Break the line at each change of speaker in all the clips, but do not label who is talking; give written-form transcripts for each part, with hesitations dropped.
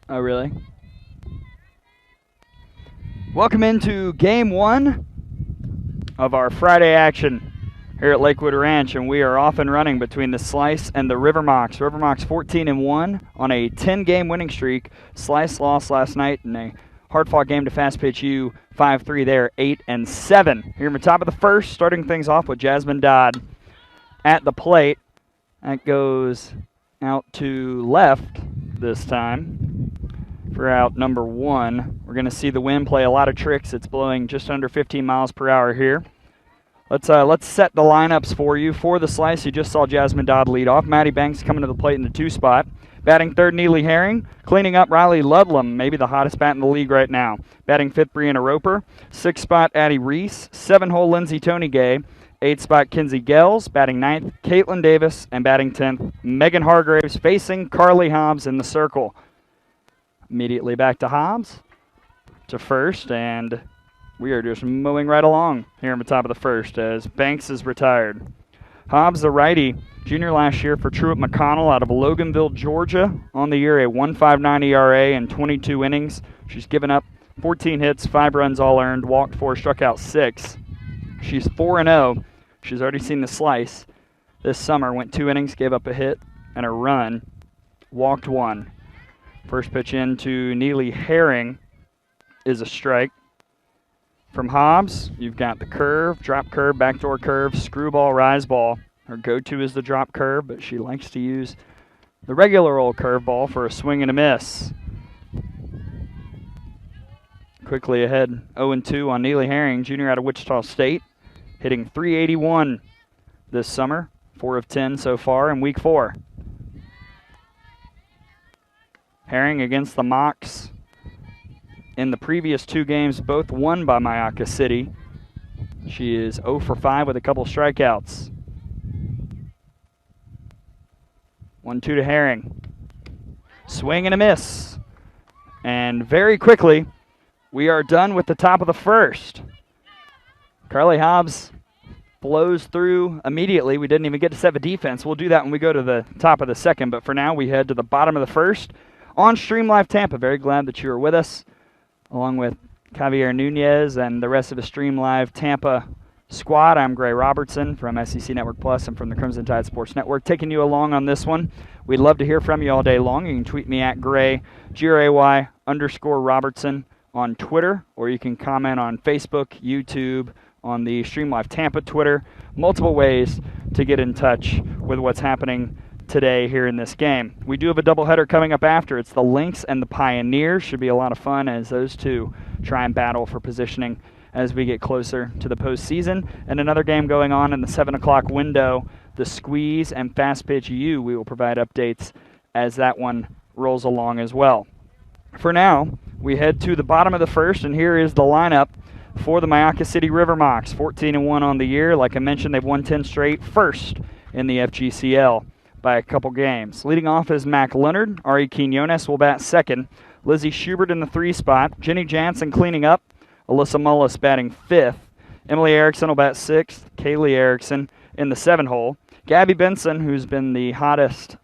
Oh, really? Welcome into Game 1 of our Friday action here at Lakewood Ranch, and we are off and running between the Slice and the River Mocs. River Mocs 14-1 on a 10-game winning streak. Slice lost last night in a hard-fought game to Fast Pitch U, 5-3 there, 8-7. Here in the top of the first, starting things off with Jasmine Dodd at the plate. That goes out to left this time for out number 1. We're going to see the wind play a lot of tricks. It's blowing just under 15 miles per hour here. Let's set the lineups for you. For the Slice, you just saw Jasmine Dodd lead off. Maddie Banks coming to the plate in the 2 spot. Batting third, Neely Herring. Cleaning up, Riley Ludlam, maybe the hottest bat in the league right now. Batting fifth, Brianna Roper. 6th spot, Addie Reese. 7-hole, Lindsay Tony Gay. 8th spot, Kinsey Gels. Batting 9th, Caitlin Davis. And batting 10th, Megan Hargraves, facing Carly Hobbs in the circle. Immediately back to Hobbs, to first, and we are just mowing right along here in the top of the first as Banks is retired. Hobbs, the righty, junior last year for Truett McConnell out of Loganville, Georgia. On the year, a 1.59 ERA and 22 innings. She's given up 14 hits, 5 runs all earned, walked 4, struck out 6. She's 4-0. She's already seen the Slice this summer. Went 2 innings, gave up a hit and a run, walked 1. First pitch in to Neely Herring is a strike. From Hobbs, you've got the curve, drop curve, backdoor curve, screwball, rise ball. Her go-to is the drop curve, but she likes to use the regular old curveball for a swing and a miss. Quickly ahead, 0-2 on Neely Herring, junior out of Wichita State, hitting .381 this summer, 4 of 10 so far in week 4. Herring against the Mocs. In the previous 2 games, both won by Myakka City. She is 0 for 5 with a couple strikeouts. 1-2 to Herring. Swing and a miss. And very quickly, we are done with the top of the first. Carly Hobbs blows through immediately. We didn't even get to set the defense. We'll do that when we go to the top of the second. But for now, we head to the bottom of the first on Stream Live Tampa. Very glad that you are with us, along with Javier Nunez and the rest of the Stream Live Tampa squad. I'm Gray Robertson from SEC Network Plus and from the Crimson Tide Sports Network, taking you along on this one. We'd love to hear from you all day long. You can tweet me at Gray, Gray_Robertson on Twitter, or you can comment on Facebook, YouTube, on the Stream Live Tampa Twitter. Multiple ways to get in touch with what's happening today here in this game. We do have a doubleheader coming up after. It's the Lynx and the Pioneers. Should be a lot of fun as those two try and battle for positioning as we get closer to the postseason. And another game going on in the 7 o'clock window, the Squeeze and Fast Pitch U. We will provide updates as that one rolls along as well. For now, we head to the bottom of the first, and here is the lineup for the Myakka City River Mocs. 14-1 on the year. Like I mentioned, they've won 10 straight, first in the FGCL by a couple games. Leading off is Mac Leonard. Ari Quinones will bat second. Lizzie Schubert in the 3 spot. Jenny Jansen cleaning up. Alyssa Mullis batting 5th. Emily Erickson will bat 6th. Kaylee Erickson in the 7-hole. Gabby Benson, who's been the hottest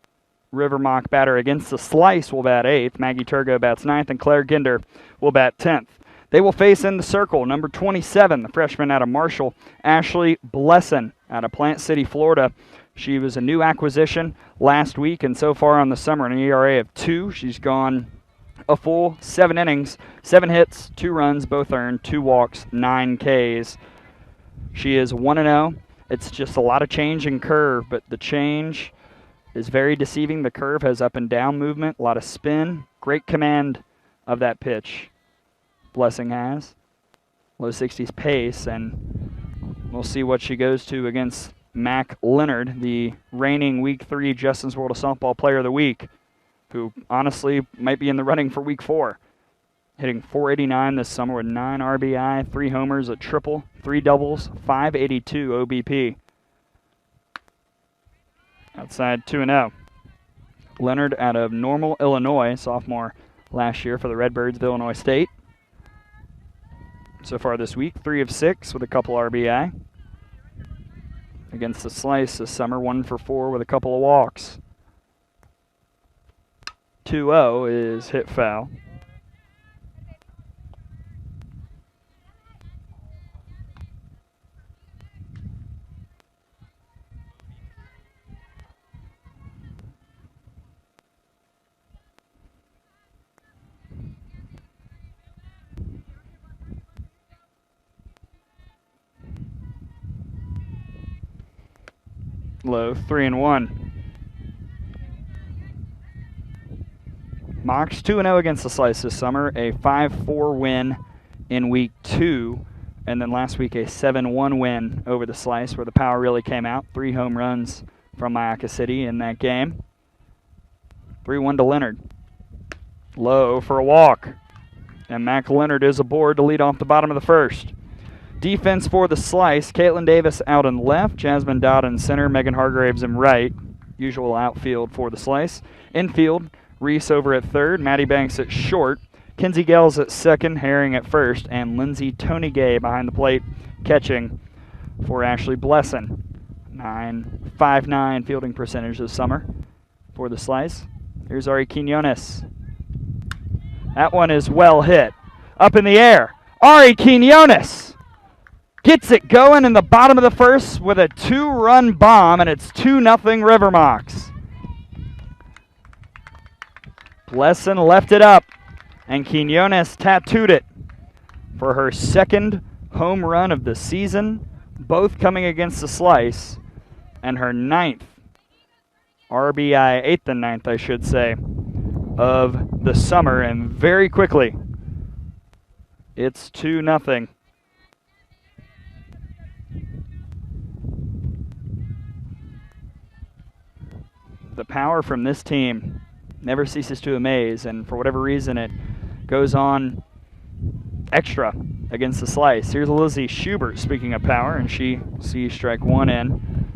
River Moc batter against the Slice, will bat 8th. Maggie Turgo bats 9th. And Claire Ginder will bat 10th. They will face in the circle, number 27, the freshman out of Marshall, Ashley Blesson out of Plant City, Florida. She was a new acquisition last week, and so far on the summer, an ERA of 2. She's gone a full 7 innings, 7 hits, 2 runs, both earned, 2 walks, 9 Ks. She is 1-0. It's just a lot of change in curve, but the change is very deceiving. The curve has up and down movement, a lot of spin, great command of that pitch. Blessing has low 60s pace, and we'll see what she goes to against Mac Leonard, the reigning Week 3 Justin's World of Softball Player of the Week, who honestly might be in the running for Week 4. Hitting .489 this summer with 9 RBI, 3 homers, a triple, 3 doubles, .582 OBP. Outside 2-0. Leonard out of Normal, Illinois, sophomore last year for the Redbirds of Illinois State. So far this week, 3 of 6 with a couple RBI. Against the Slice this summer, 1 for 4 with a couple of walks. 2-0 is hit foul. Low, 3-1. Mocs 2-0 against the Slice this summer, a 5-4 win in week 2, and then last week a 7-1 win over the Slice where the power really came out. 3 home runs from Iacca City in that game. 3-1 to Leonard. Low for a walk, and Mac Leonard is aboard to lead off the bottom of the first. Defense for the Slice, Caitlin Davis out in left, Jasmine Dodd in center, Megan Hargraves in right. Usual outfield for the Slice. Infield, Reese over at third, Maddie Banks at short, Kinsey Gales at second, Herring at first, and Lindsay Tony Gay behind the plate catching for Ashley Blesson. 5.9 fielding percentage this summer for the Slice. Here's Ari Quinones. That one is well hit. Up in the air. Ari Quinones gets it going in the bottom of the first with a 2-run bomb, and it's 2-0 River Mocs. Blesson left it up, and Quinones tattooed it for her second home run of the season, both coming against the Slice, and her 9th RBI, 8th and 9th, I should say, of the summer, and very quickly, it's 2-0. The power from this team never ceases to amaze, and for whatever reason it goes on extra against the Slice. Here's Lizzie Schubert, speaking of power, and she sees strike 1 in.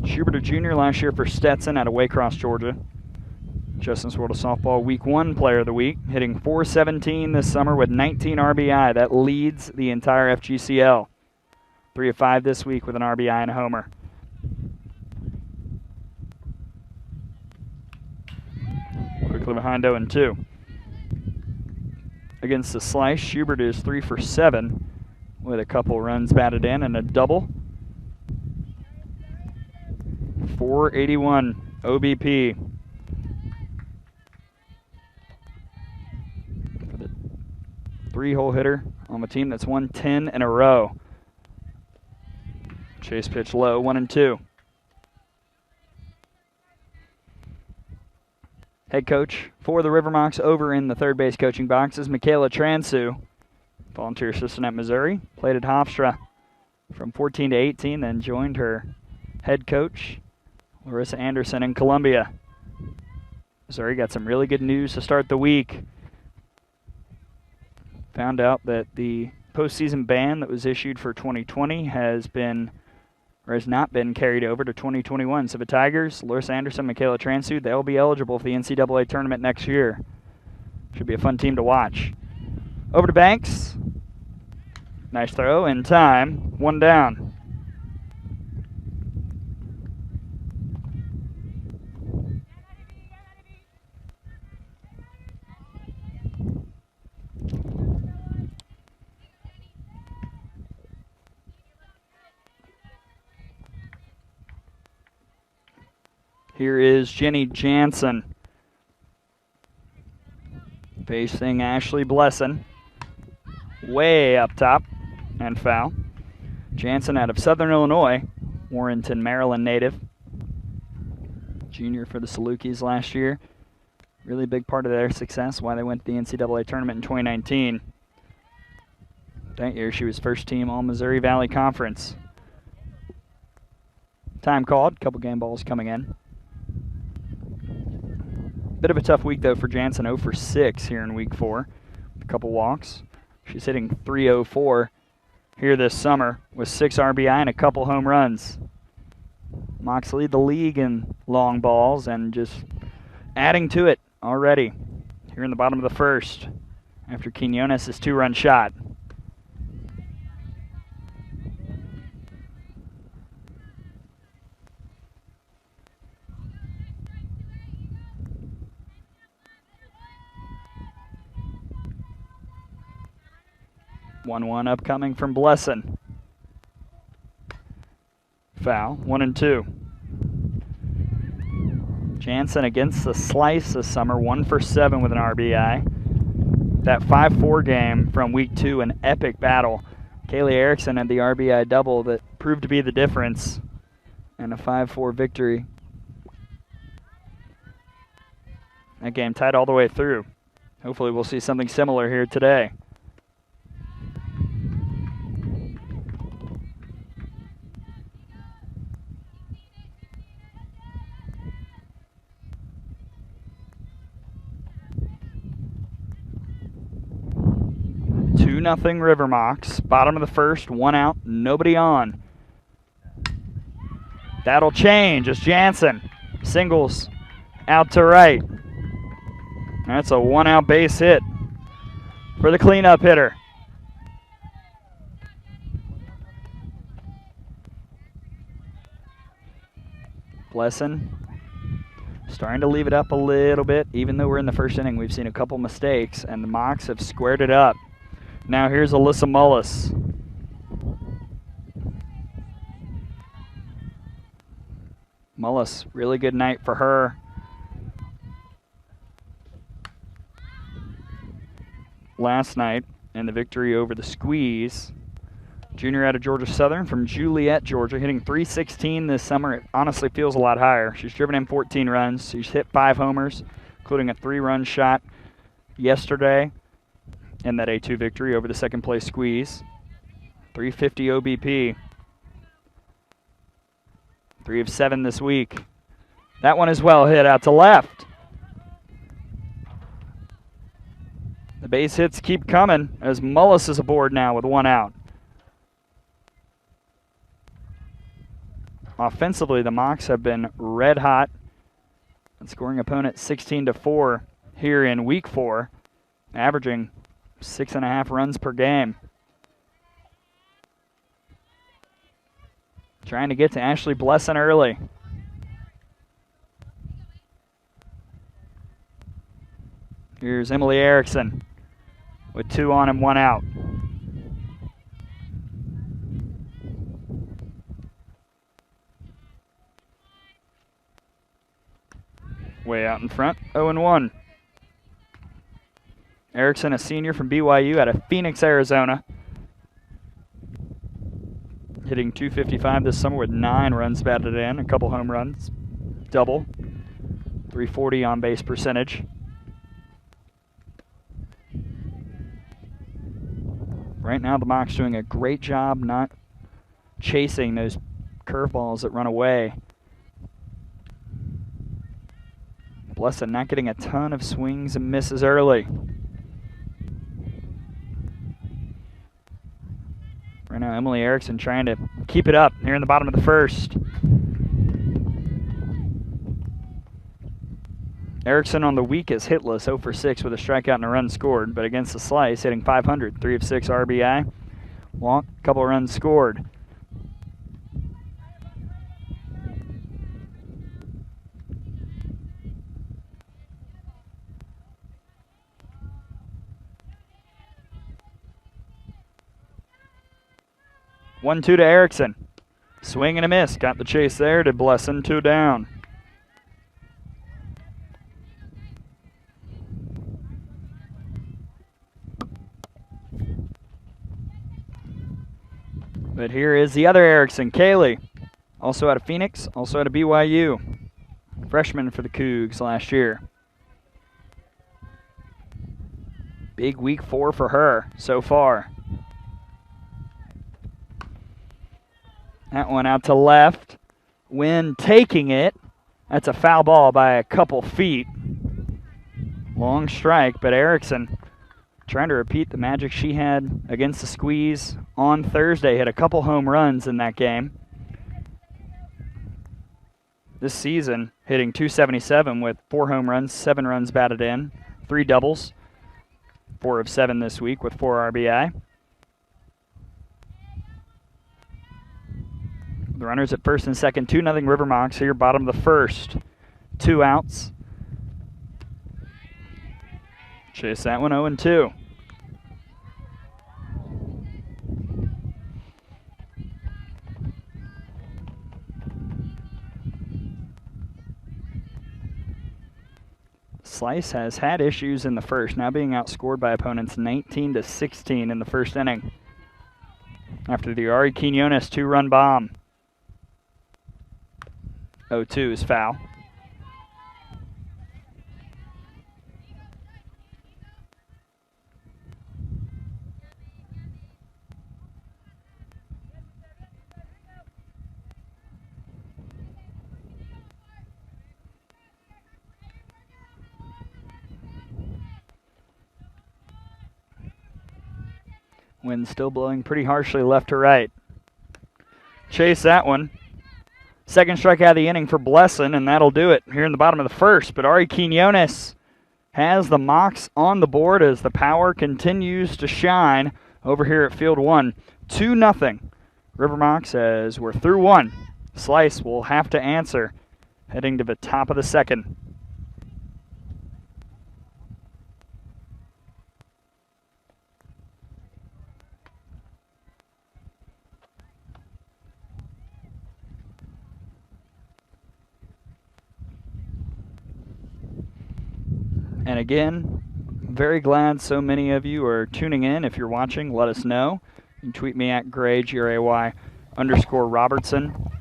Schubert, a junior last year for Stetson out of Waycross, Georgia. Justin's World of Softball Week 1 Player of the Week, hitting .417 this summer with 19 RBI. That leads the entire FGCL. 3 of 5 this week with an RBI and a homer. Quickly behind 0-2. Against the Slice, Schubert is 3 for 7 with a couple runs batted in and a double. 481 OBP. For the 3-hole hitter on the team that's won 10 in a row. Chase pitch low, 1-2. Head coach for the River Mocs over in the third base coaching box is Michaela Transu, volunteer assistant at Missouri. Played at Hofstra from 14 to 18, then joined her head coach, Larissa Anderson, in Columbia. Missouri got some really good news to start the week. Found out that the postseason ban that was issued for 2020 has not been carried over to 2021. So the Tigers, Larissa Anderson, Michaela Transu, they'll be eligible for the NCAA tournament next year. Should be a fun team to watch. Over to Banks. Nice throw in time. 1 down. Here is Jenny Jansen facing Ashley Blesson. Way up top and foul. Jansen out of Southern Illinois, Warrenton, Maryland native. Junior for the Salukis last year. Really big part of their success, why they went to the NCAA tournament in 2019. That year she was first team All-Missouri Valley Conference. Time called, couple game balls coming in. Bit of a tough week, though, for Jansen. 0 for 6 here in week 4. A couple walks. She's hitting .304 here this summer with 6 RBI and a couple home runs. Mocs lead the league in long balls and just adding to it already here in the bottom of the first after Quinones' 2-run shot. 1-1 upcoming from Blesson. Foul, 1-2. Jansen against the Slice this summer, 1 for 7 with an RBI. That 5-4 game from week 2, an epic battle. Kaylee Erickson had the RBI double that proved to be the difference, and a 5-4 victory. That game tied all the way through. Hopefully we'll see something similar here today. Nothing River Mocs. Bottom of the first, 1 out, nobody on. That'll change as Jansen singles out to right. That's a 1-out base hit for the cleanup hitter. Blesson starting to leave it up a little bit. Even though we're in the first inning, we've seen a couple mistakes, and the Mocs have squared it up. Now here's Alyssa Mullis. Mullis, really good night for her. Last night in the victory over the Squeeze. Junior out of Georgia Southern from Juliet, Georgia, hitting .316 this summer. It honestly feels a lot higher. She's driven in 14 runs. She's hit 5 homers, including a 3-run shot yesterday in that A2 victory over the second place Squeeze. 350 OBP. 3 of 7 this week. That one is well hit out to left. The base hits keep coming as Mullis is aboard now with 1 out. Offensively, the Mocs have been red hot and scoring opponent 16-4 here in week 4, averaging 6.5 runs per game. Trying to get to Ashley Blesson early. Here's Emily Erickson with 2 on and 1 out. Way out in front, 0-1. Erickson, a senior from BYU out of Phoenix, Arizona. Hitting .255 this summer with 9 runs batted in, a couple home runs, double, .340 on base percentage. Right now the Mocs doing a great job not chasing those curveballs that run away. Blesson not getting a ton of swings and misses early. Right now, Emily Erickson trying to keep it up here in the bottom of the first. Erickson on the week is hitless, 0 for 6 with a strikeout and a run scored, but against the Slice, hitting .500, 3 of 6 RBI. Walk, couple runs scored. One-two to Erickson. Swing and a miss. Got the chase there to Blesson, 2 down. But here is the other Erickson, Kaylee. Also out of Phoenix, also out of BYU. Freshman for the Cougs last year. Big week 4 for her so far. That one out to left. Wynn taking it. That's a foul ball by a couple feet. Long strike, but Erickson trying to repeat the magic she had against the Squeeze on Thursday. Hit a couple home runs in that game. This season, hitting .277 with 4 home runs, 7 runs batted in, 3 doubles. 4 of 7 this week with 4 RBI. The runners at first and second, 2-0 River Mocs here, bottom of the first. 2 outs. Chase that one, 0-2. Slice has had issues in the first, now being outscored by opponents 19-16 in the first inning. After the Ari Quinones 2-run bomb. 0-2 is foul. Wind still blowing pretty harshly left to right. Chase that one. Second strikeout of the inning for Blesson, and that'll do it here in the bottom of the first. But Ari Quinones has the Mocs on the board as the power continues to shine over here at Field 1. 2-0. River Mocs as we're through one. Slice will have to answer heading to the top of the second. And again, very glad so many of you are tuning in. If you're watching, let us know. You can tweet me at Gray, Gray_Robertson.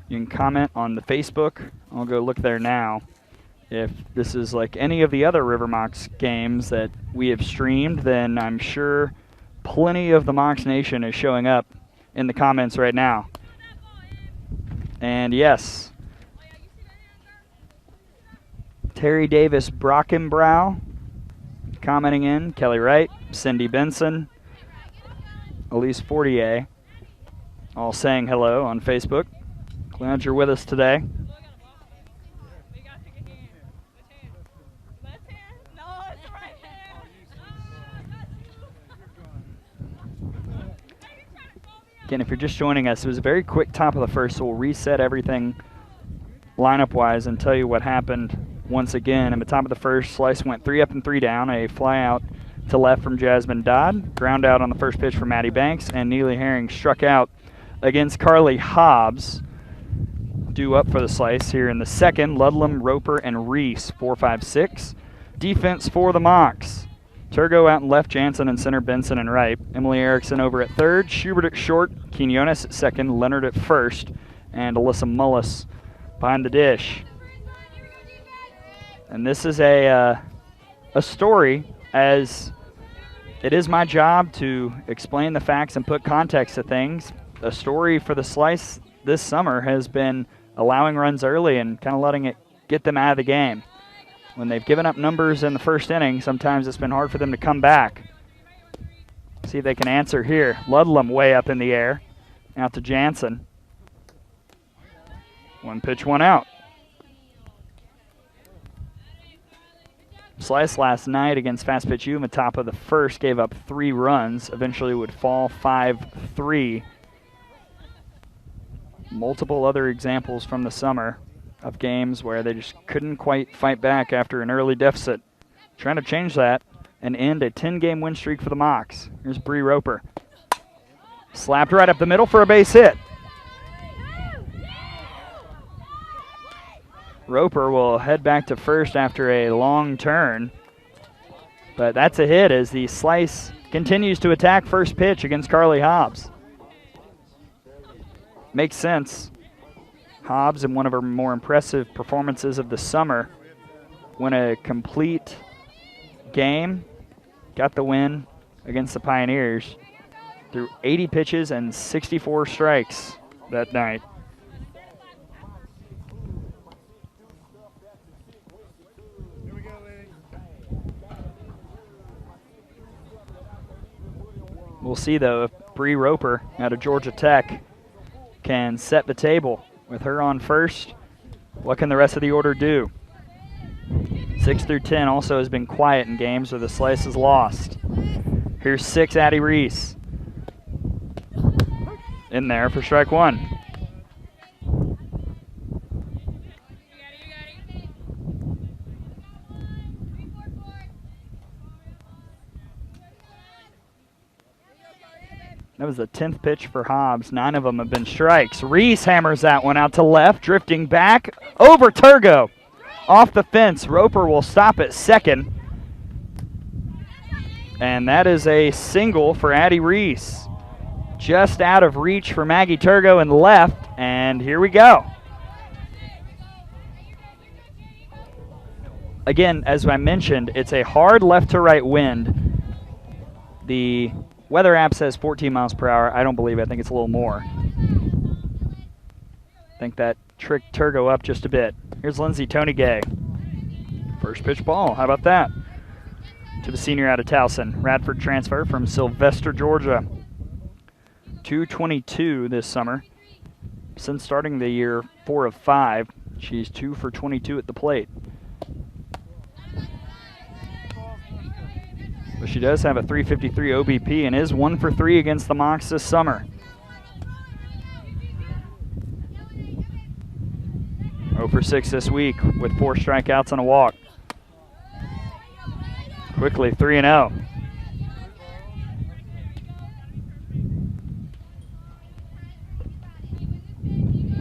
You can comment on the Facebook. I'll go look there now. If this is like any of the other River Mocs games that we have streamed, then I'm sure plenty of the Mocs Nation is showing up in the comments right now. And yes, Terry Davis Brockenbrow commenting in, Kelly Wright, Cindy Benson, Elise Fortier, all saying hello on Facebook. Glad you're with us today. Again, if you're just joining us, it was a very quick top of the first, so we'll reset everything lineup-wise and tell you what happened once again. In the top of the first, Slice went 3 up and 3 down, a fly out to left from Jasmine Dodd, ground out on the first pitch from Maddie Banks, and Neely Herring struck out against Carly Hobbs. Due up for the Slice here in the second, Ludlam, Roper, and Reese, 4-5-6. Defense for the Mocs. Turgo out in left, Jansen in center, Benson and right. Emily Erickson over at third, Schubert at short, Quinones at second, Leonard at first, and Alyssa Mullis behind the dish. And this is a story, as it is my job to explain the facts and put context to things. A story for the Slice this summer has been allowing runs early and kind of letting it get them out of the game. When they've given up numbers in the first inning, sometimes it's been hard for them to come back. See if they can answer here. Ludlam way up in the air. Out to Jansen. 1 pitch, 1 out. Slice last night against Fast Pitch U in the top of the first gave up 3 runs. Eventually would fall 5-3. Multiple other examples from the summer of games where they just couldn't quite fight back after an early deficit. Trying to change that and end a 10-game win streak for the Mocs. Here's Bree Roper. Slapped right up the middle for a base hit. Roper will head back to first after a long turn. But that's a hit as the Slice continues to attack first pitch against Carly Hobbs. Makes sense. Hobbs, in one of her more impressive performances of the summer, won a complete game, got the win against the Pioneers through 80 pitches and 64 strikes that night. We'll see, though, if Bree Roper out of Georgia Tech can set the table. With her on first, what can the rest of the order do? 6 through 10 also has been quiet in games where the Slice is lost. Here's 6, Addie Reese. In there for strike 1. That was the 10th pitch for Hobbs. 9 of them have been strikes. Reese hammers that one out to left, drifting back over Turgo. off the fence. Roper will stop at second. And that is a single for Addie Reese. Just out of reach for Maggie Turgo and left, and here we go. Again, as I mentioned, it's a hard left to right wind. The weather app says 14 miles per hour. I don't believe it. I think it's a little more. I think that tricked Turgo up just a bit. Here's Lindsay Tony Gay. First pitch ball. How about that? To the senior out of Towson. Radford transfer from Sylvester, Georgia. 222 this summer. Since starting the year 4 of 5, she's 2 for 22 at the plate. But she does have a 353 OBP and is 1 for 3 against the Mocs this summer. 0 for 6 this week with 4 strikeouts and a walk. Quickly 3-0.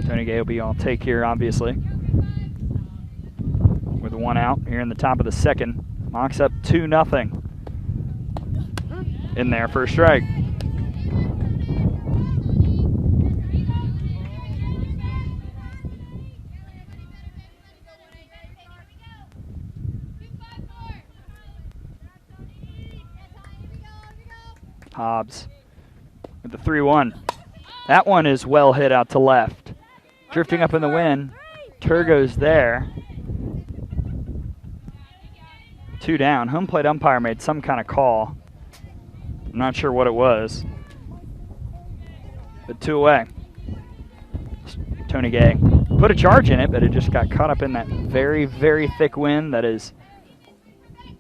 Tony Gay will be on take here, obviously. With 1 out here in the top of the second. Mocs up 2-0. In there for a strike. Hobbs with the 3-1. That one is well hit out to left. Drifting up in the wind. Turgo's there. 2 down. Home plate umpire made some kind of call. I'm not sure what it was. But 2 away. Tony Gay put a charge in it, but it just got caught up in that very, very thick wind that is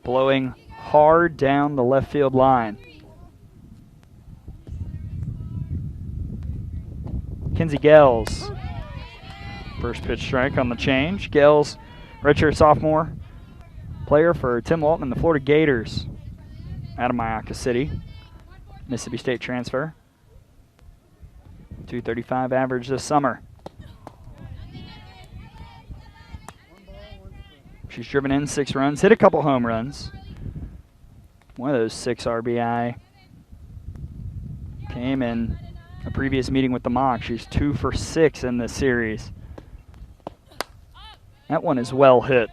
blowing hard down the left field line. Kinsey Gels. First pitch strike on the change. Gels, redshirt sophomore, player for Tim Walton and the Florida Gators out of Mayaca City. Mississippi State transfer. 235 average this summer. She's driven in 6 runs, hit a couple home runs. One of those 6 RBI came in a previous meeting with the Mocs. She's 2 for 6 in this series. That one is well hit,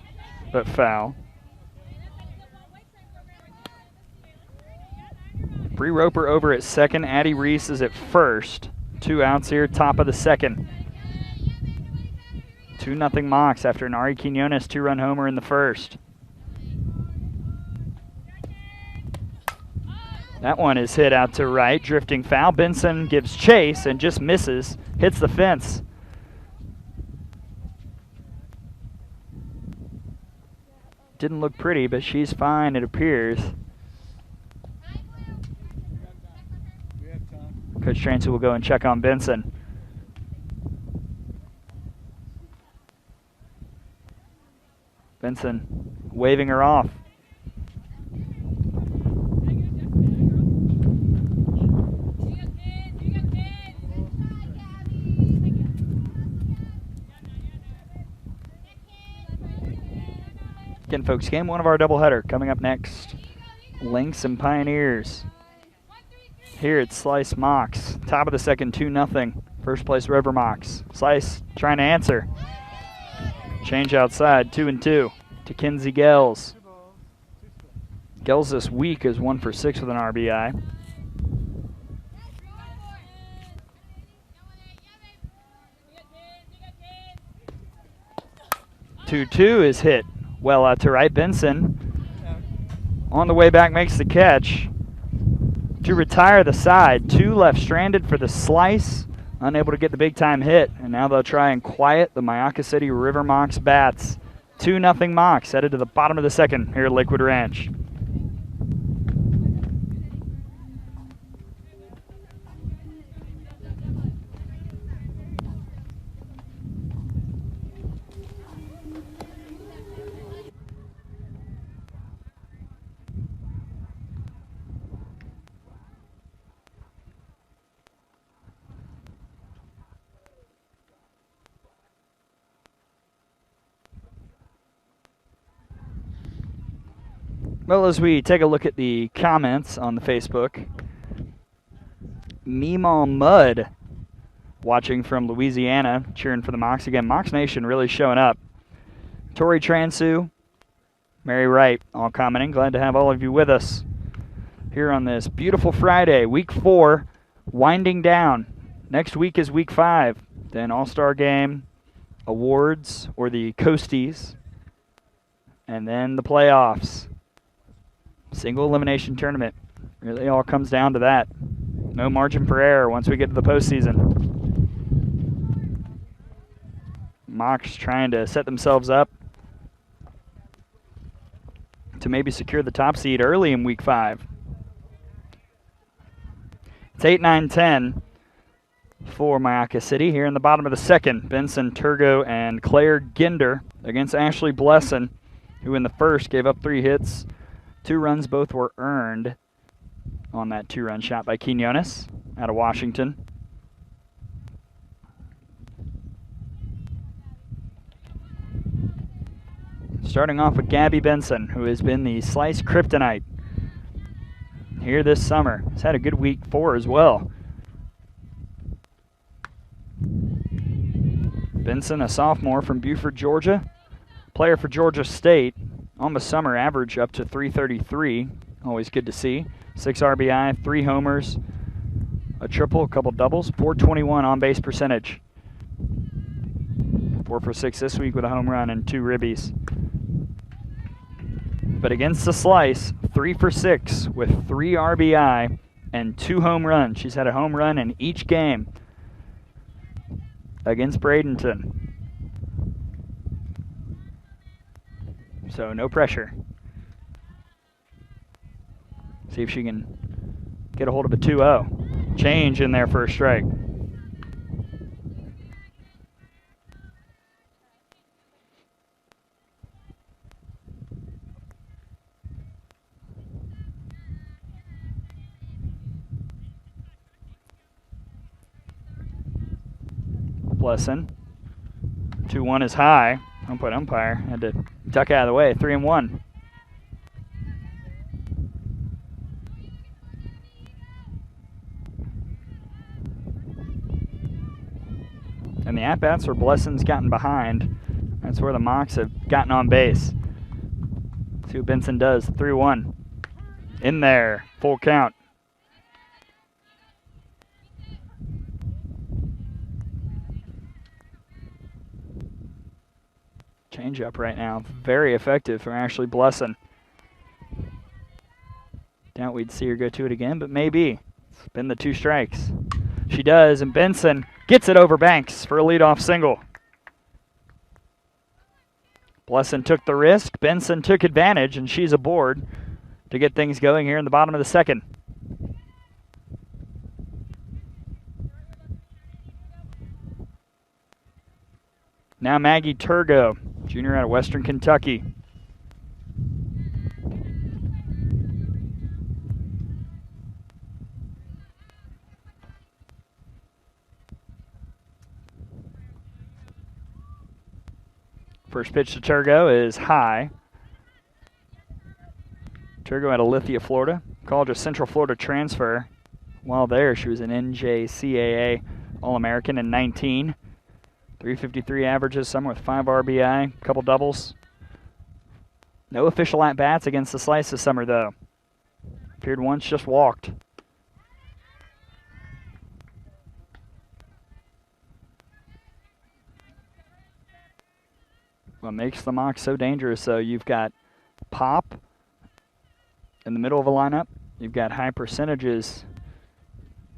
but foul. Bree Roper over at second. Addie Reese is at first. 2 outs here, top of the second. 2-0 Mocs after an Ari Quinones 2-run homer in the first. That one is hit out to right, drifting foul. Benson gives chase and just misses, hits the fence. Didn't look pretty, but she's fine, it appears. Coach Trancy will go and check on Benson. Benson waving her off. Again, folks, game 1 of our doubleheader coming up next. Lynx and Pioneers. Here at Slice Mocs. Top of the second, 2-0. First place River Mocs. Slice trying to answer. Change outside, 2-2 to Kinsey Gels. Gels this week is 1 for 6 with an RBI. Two is hit well out to right. Benson on the way back makes the catch to retire the side. 2 left stranded for the Slice. Unable to get the big time hit, and now they'll try and quiet the Mayaca City River Mocs bats. 2-0 Mocs headed to the bottom of the second here at Lakewood Ranch. Well, as we take a look at the comments on the Facebook, Meemaw Mud watching from Louisiana, cheering for the Mocs. Again, Mocs Nation really showing up. Tori Transu, Mary Wright, all commenting. Glad to have all of you with us here on this beautiful Friday, week 4, winding down. Next week is week 5. Then All-Star Game, awards, or the Coasties, and then the playoffs. Single elimination tournament. Really all comes down to that. No margin for error once we get to the postseason. Mocs trying to set themselves up to maybe secure the top seed early in week 5. It's 8, 9, 10 for Mayaca City here in the bottom of the second. Benson Turgo and Claire Ginder against Ashley Blesson, who in the first gave up 3 hits. 2 runs both were earned on that 2-run shot by Quinones out of Washington. Starting off with Gabby Benson, who has been the slice kryptonite here this summer. Has had a good week 4 as well. Benson, a sophomore from Buford, Georgia. Player for Georgia State. On the summer, average up to 333. Always good to see. 6 RBI, 3 homers, a triple, a couple doubles, .421 on-base percentage. 4 for 6 this week with a home run and 2 ribbies. But against the slice, 3 for 6 with 3 RBI and 2 home runs. She's had a home run in each game against Bradenton. So no pressure. See if she can get a hold of a 2-0. Change in there for a strike. Blesson. 2-1 is high. Umpire had to duck out of the way. 3-1. And the at-bats where Blesson's gotten behind, that's where the Mocs have gotten on base. See what Benson does. 3-1. In there. Full count. Change up right now. Very effective for Ashley Blesson. Doubt we'd see her go to it again, but maybe. It's been the 2 strikes. She does, and Benson gets it over Banks for a leadoff single. Blesson took the risk. Benson took advantage, and she's aboard to get things going here in the bottom of the second. Now Maggie Turgo, junior out of Western Kentucky. First pitch to Turgo is high. Turgo out of Lithia, Florida. College of Central Florida transfer. While there, she was an NJCAA All-American in 19. 353 averages, some with 5 RBI, a couple doubles. No official at-bats against the Slice this summer, though. Appeared once, just walked. What makes the Mocs so dangerous, though, you've got pop in the middle of a lineup. You've got high percentages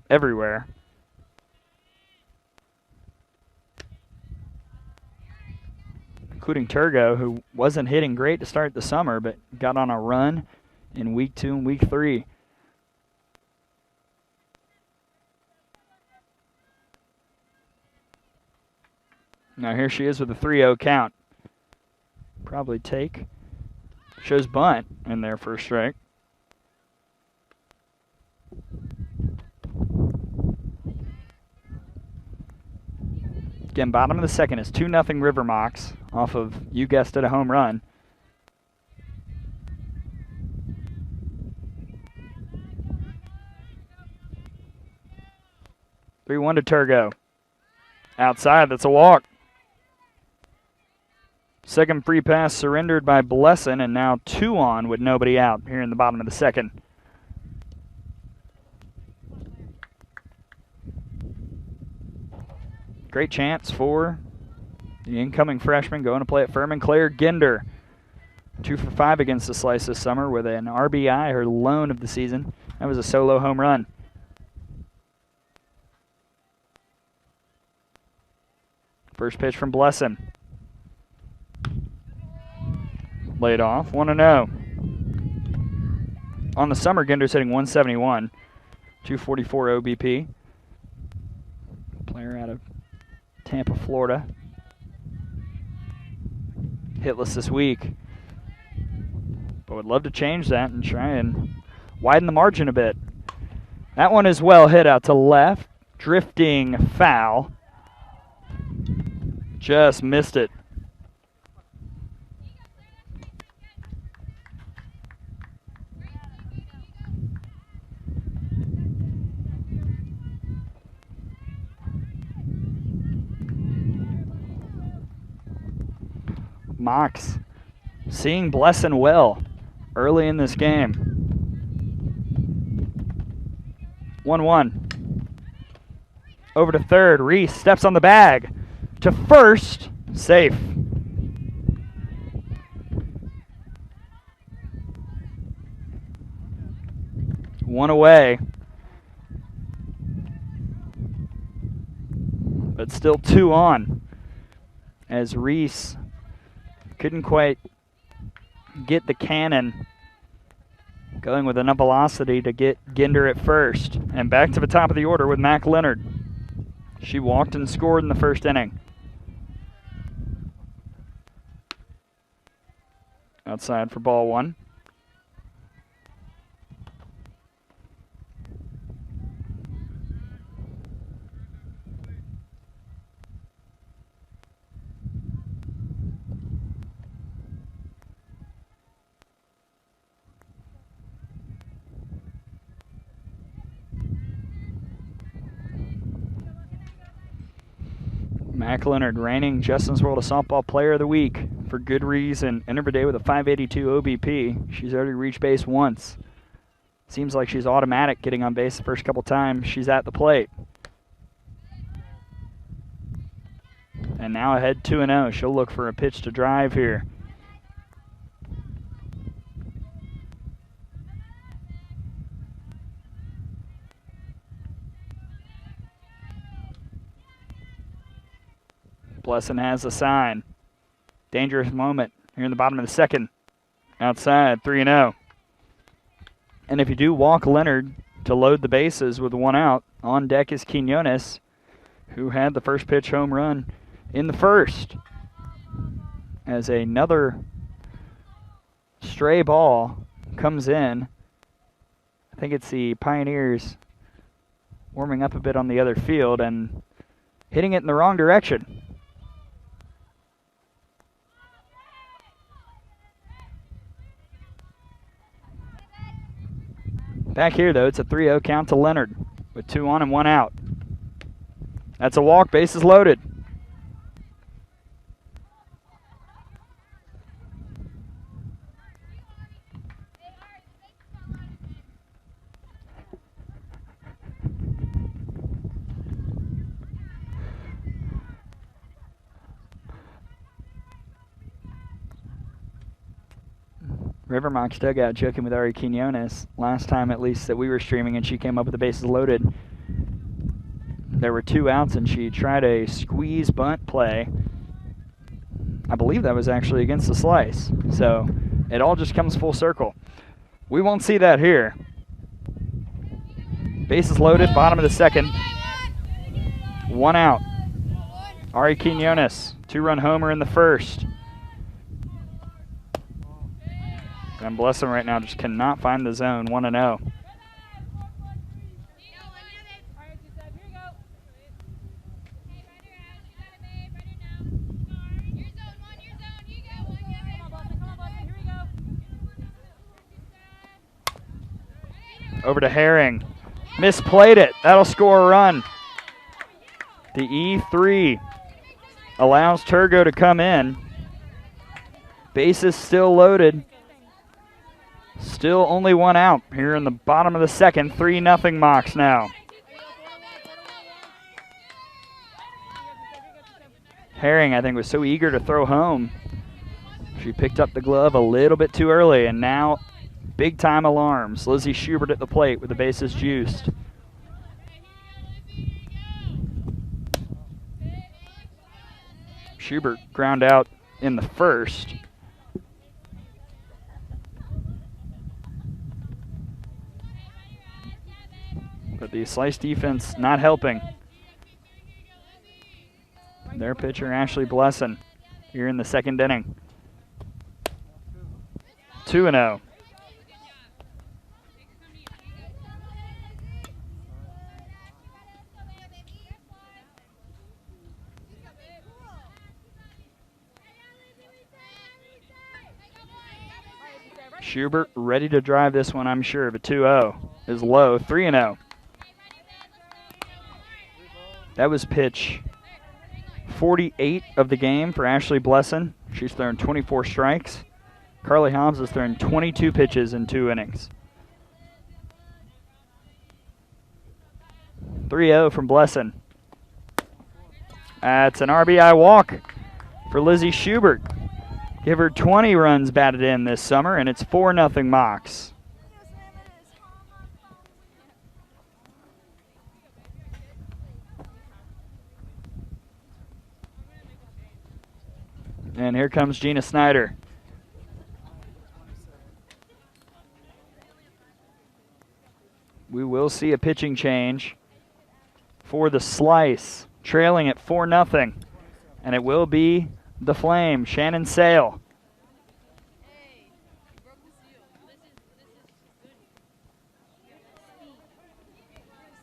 everywhere. Including Turgo, who wasn't hitting great to start the summer, but got on a run in week 2 and week 3. Now here she is with a 3-0 count. Probably take. Shows bunt in there for a strike. Again, bottom of the second is 2-0 River Mocs off of, you guessed it, a home run. 3-1 to Turgo. Outside, that's a walk. Second free pass surrendered by Blesson, and now 2 on with nobody out here in the bottom of the second. Great chance for the incoming freshman going to play at Furman, Claire Ginder. 2 for 5 against the Slice this summer with an RBI, her lone of the season. That was a solo home run. First pitch from Blesson. Laid off, 1-0. On the summer, Ginder's hitting 171, 244 OBP. Player out of Tampa, Florida. Hitless this week. But would love to change that and try and widen the margin a bit. That one is well hit out to left. Drifting foul. Just missed it. Mocs seeing Blesson well early in this game. 1-1. Over to third. Reese steps on the bag. To first. Safe. One away. But still 2 on. As Reese couldn't quite get the cannon going with enough velocity to get Ginder at first. And back to the top of the order with Mac Leonard. She walked and scored in the first inning. Outside for ball 1. Mac Leonard, reigning Justin's World of Softball Player of the Week for good reason. Enter the day with a 582 OBP. She's already reached base once. Seems like she's automatic getting on base the first couple times she's at the plate. And now ahead 2-0. She'll look for a pitch to drive here. Blesson has a sign. Dangerous moment here in the bottom of the second. Outside, 3-0. And if you do walk Leonard to load the bases with 1 out, on deck is Quinones, who had the first pitch home run in the first. As another stray ball comes in. I think it's the Pioneers warming up a bit on the other field and hitting it in the wrong direction. Back here, though, it's a 3-0 count to Leonard with 2 on and 1 out. That's a walk, bases loaded. River Mocs dugout joking with Ari Quinones last time, at least, that we were streaming, and she came up with the bases loaded. There were 2 outs, and she tried a squeeze bunt play. I believe that was actually against the Slice. So it all just comes full circle. We won't see that here. Bases loaded, bottom of the second. 1 out. Ari Quinones, 2-run homer in the first. And Blesson right now just cannot find the zone. 1-0. Over to Herring. Misplayed it. That'll score a run. The E3 allows Turgo to come in. Bases still loaded. Still only one out here in the bottom of the second. 3-0 Mocs now. Herring, I think, was so eager to throw home. She picked up the glove a little bit too early, and now big-time alarms. Lizzie Schubert at the plate with the bases juiced. Schubert ground out in the first. But the slice defense not helping. Their pitcher, Ashley Blesson, here in the second inning. 2-0. Schubert ready to drive this one, I'm sure, but 2-0 is low. 3-0. That was pitch 48 of the game for Ashley Blesson. She's thrown 24 strikes. Carly Hobbs has thrown 22 pitches in 2 innings. 3-0 from Blesson. That's an RBI walk for Lizzie Schubert. Give her 20 runs batted in this summer, and it's 4-0 Mocs. And here comes Gina Snyder. We will see a pitching change for the slice, trailing at 4-0. And it will be the Flame, Shannon Sale.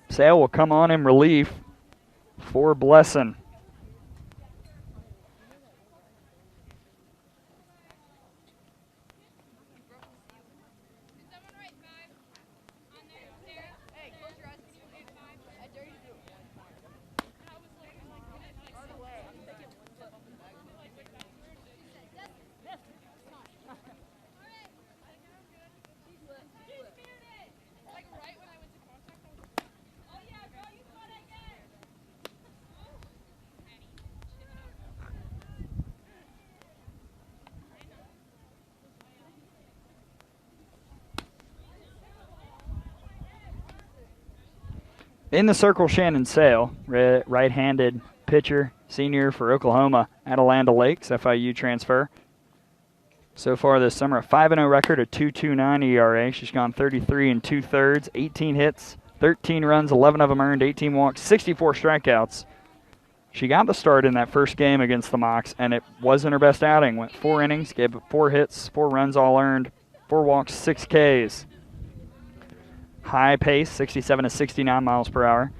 Sale will come on in relief for Blesson. In the circle, Shannon Sale, right-handed pitcher, senior for Oklahoma at Land O'Lakes, FIU transfer. So far this summer, a 5-0 record, a 2.29 ERA. She's gone 33 2/3, 18 hits, 13 runs, 11 of them earned, 18 walks, 64 strikeouts. She got the start in that first game against the Mocs, and it wasn't her best outing. Went 4 innings, gave up 4 hits, 4 runs all earned, 4 walks, 6 Ks. High pace, 67 to 69 miles per hour.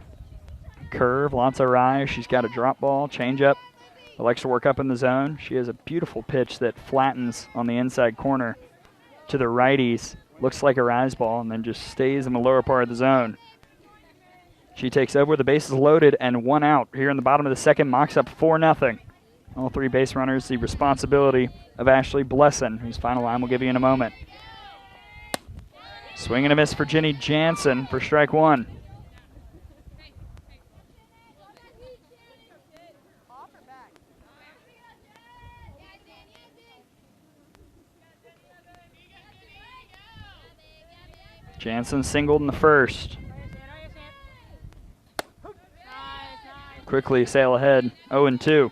Curve, lots of rise. She's got a drop ball, changeup. Likes to work up in the zone. She has a beautiful pitch that flattens on the inside corner to the righties. Looks like a rise ball and then just stays in the lower part of the zone. She takes over, the bases loaded, and 1 out here in the bottom of the second. Mocs up 4-0. All 3 base runners, the responsibility of Ashley Blesson, whose final line we'll give you in a moment. Swing and a miss for Jenny Jansen for strike 1. Jansen singled in the first. Quickly sail ahead, 0-2.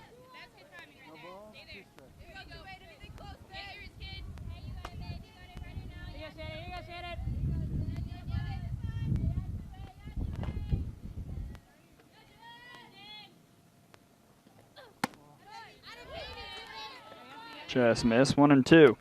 Just miss, 1-2.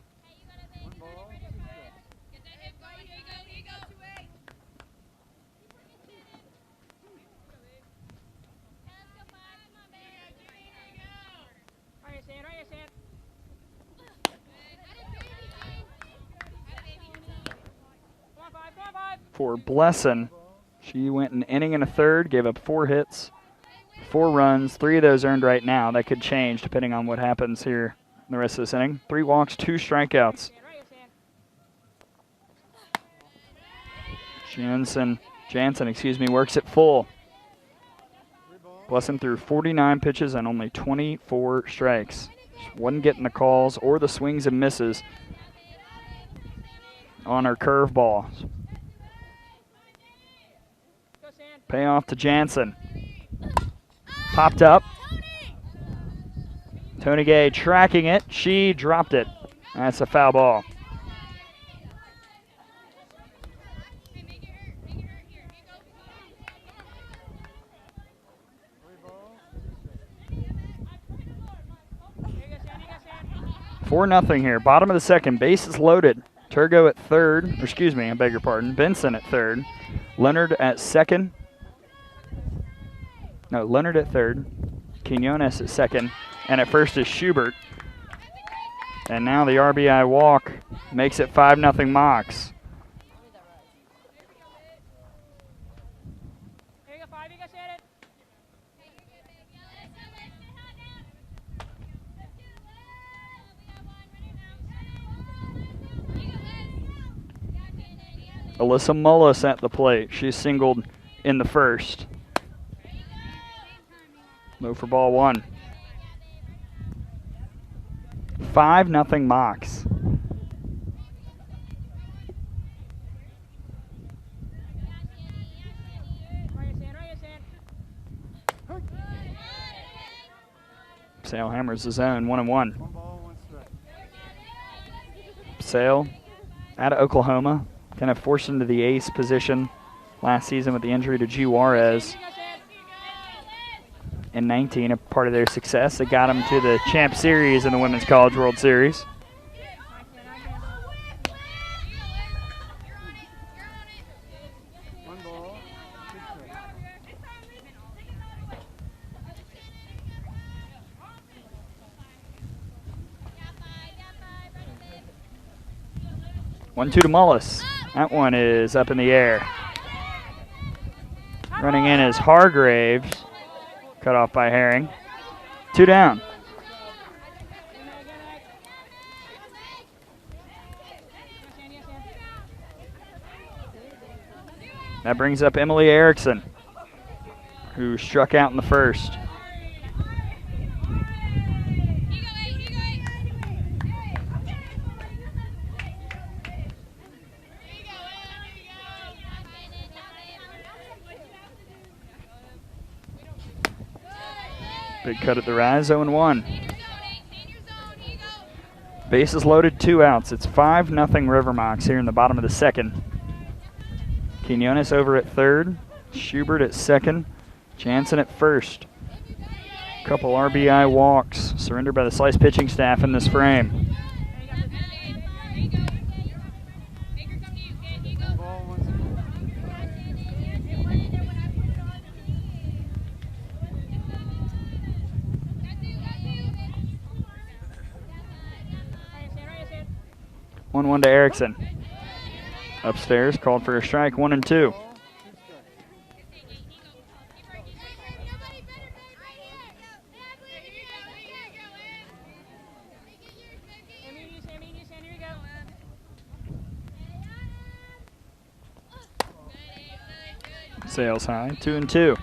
For Blesson, she went an inning and a third, gave up 4 hits, 4 runs, 3 of those earned right now. That could change depending on what happens here in the rest of this inning. 3 walks, 2 strikeouts. Jansen, works it full. Blessing through 49 pitches and only 24 strikes. Just wasn't getting the calls or the swings and misses on her curveballs. Payoff to Jansen. Popped up. Tony Gay tracking it. She dropped it. That's a foul ball. Four nothing here. Bottom of the second. Bases loaded. Turgo at third. Or excuse me, I beg your pardon. Benson at third. Leonard at second. No, Leonard at third. Quinones at second. And at first is Schubert. And now the RBI walk makes it 5-0 Mocs. Alyssa Mullis at the plate. She singled in the first. Low for ball 1. 5-0 Mocs. Sale hammers the zone, 1-1. Sale out of Oklahoma. Kind of forced into the ace position last season with the injury to G. Juarez. In 19, a part of their success that got them to the Champ Series in the Women's College World Series. One-two to Mullis. That one is up in the air. Running in is Hargraves. Cut off by Herring. 2 down. That brings up Emily Erickson, who struck out in the first. Big cut at the rise, 0-1. Bases loaded, 2 outs. It's 5-0 River Mocs here in the bottom of the second. Quinones over at third. Schubert at second. Jansen at first. Couple RBI walks surrendered by the Slice pitching staff in this frame. One to Erickson. Upstairs, called for a strike, 1-2. Sales high, 2-2.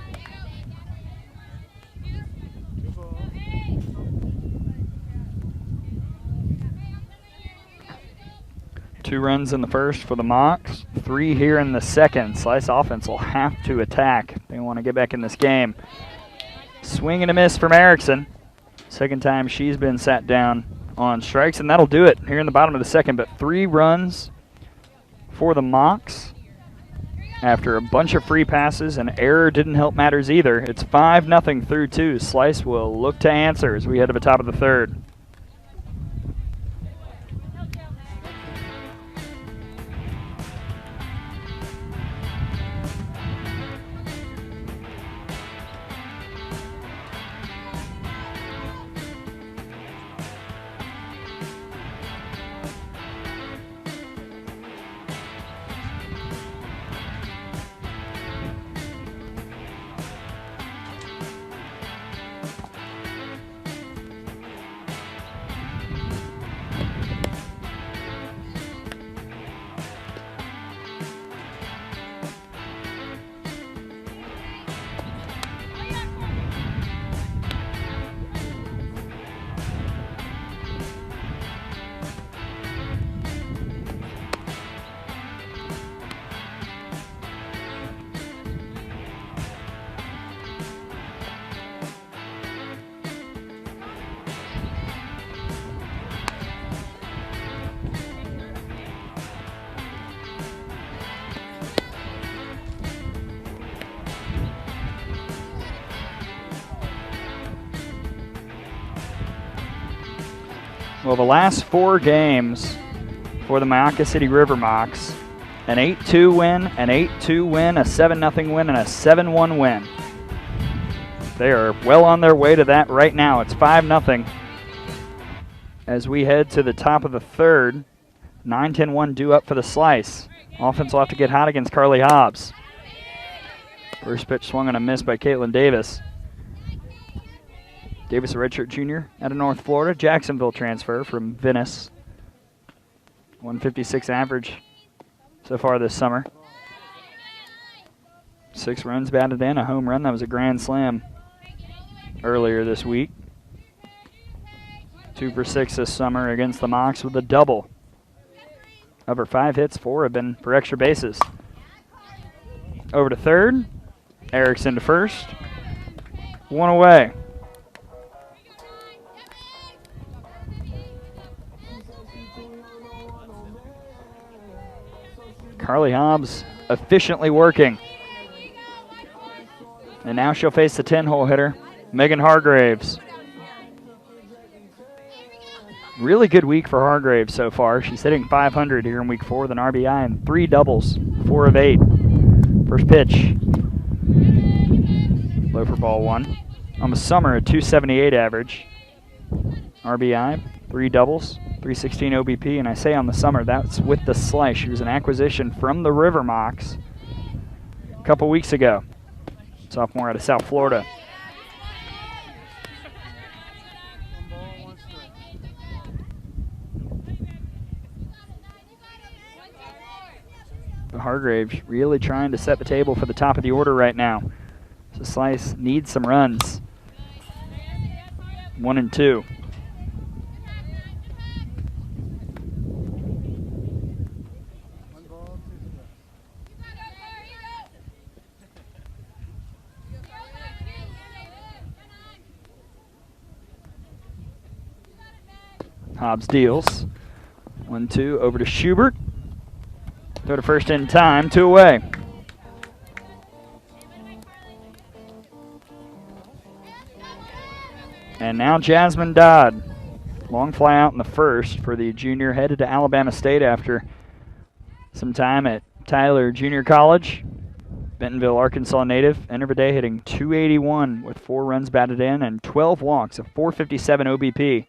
Two runs in the first for the Mocs, 3 here in the second. Slice offense will have to attack. They want to get back in this game. Swing and a miss from Erickson. Second time she's been sat down on strikes, and that'll do it here in the bottom of the second. But 3 runs for the Mocs after a bunch of free passes, and error didn't help matters either. It's 5-0 through 2. Slice will look to answer as we head to the top of the third. Well, the last 4 games for the Myakka City River Mocs, an 8-2 win, an 8-2 win, a 7-0 win, and a 7-1 win. They are well on their way to that right now. It's 5-0 as we head to the top of the third. 9-10-1 due up for the slice. Offense will have to get hot against Carly Hobbs. First pitch swung on a miss by Caitlin Davis. Davis, a redshirt junior out of North Florida. Jacksonville transfer from Venice. 156 average so far this summer. 6 runs batted in, a home run. That was a grand slam earlier this week. 2 for 6 this summer against the Mocs with a double. Of her 5 hits, 4 have been for extra bases. Over to third. Erickson to first. 1 away. Carly Hobbs efficiently working. And now she'll face the 10-hole hitter, Megan Hargraves. Really good week for Hargraves so far. She's hitting .500 here in week 4 with an RBI and 3 doubles, 4 of 8. First pitch. Low for ball 1. On the summer, a .278 average. RBI, 3 doubles, 316 OBP, and I say on the summer, that's with the slice. She was an acquisition from the River Mocs a couple weeks ago. Sophomore out of South Florida. Hargraves really trying to set the table for the top of the order right now. So Slice needs some runs. 1 and 2. Hobbs deals. 1-2 over to Schubert. Throw to first in time, 2 away. And now Jasmine Dodd. Long fly out in the first for the junior, headed to Alabama State after some time at Tyler Junior College. Bentonville, Arkansas native. Entered the day hitting .281 with 4 runs batted in and 12 walks, a .457 OBP.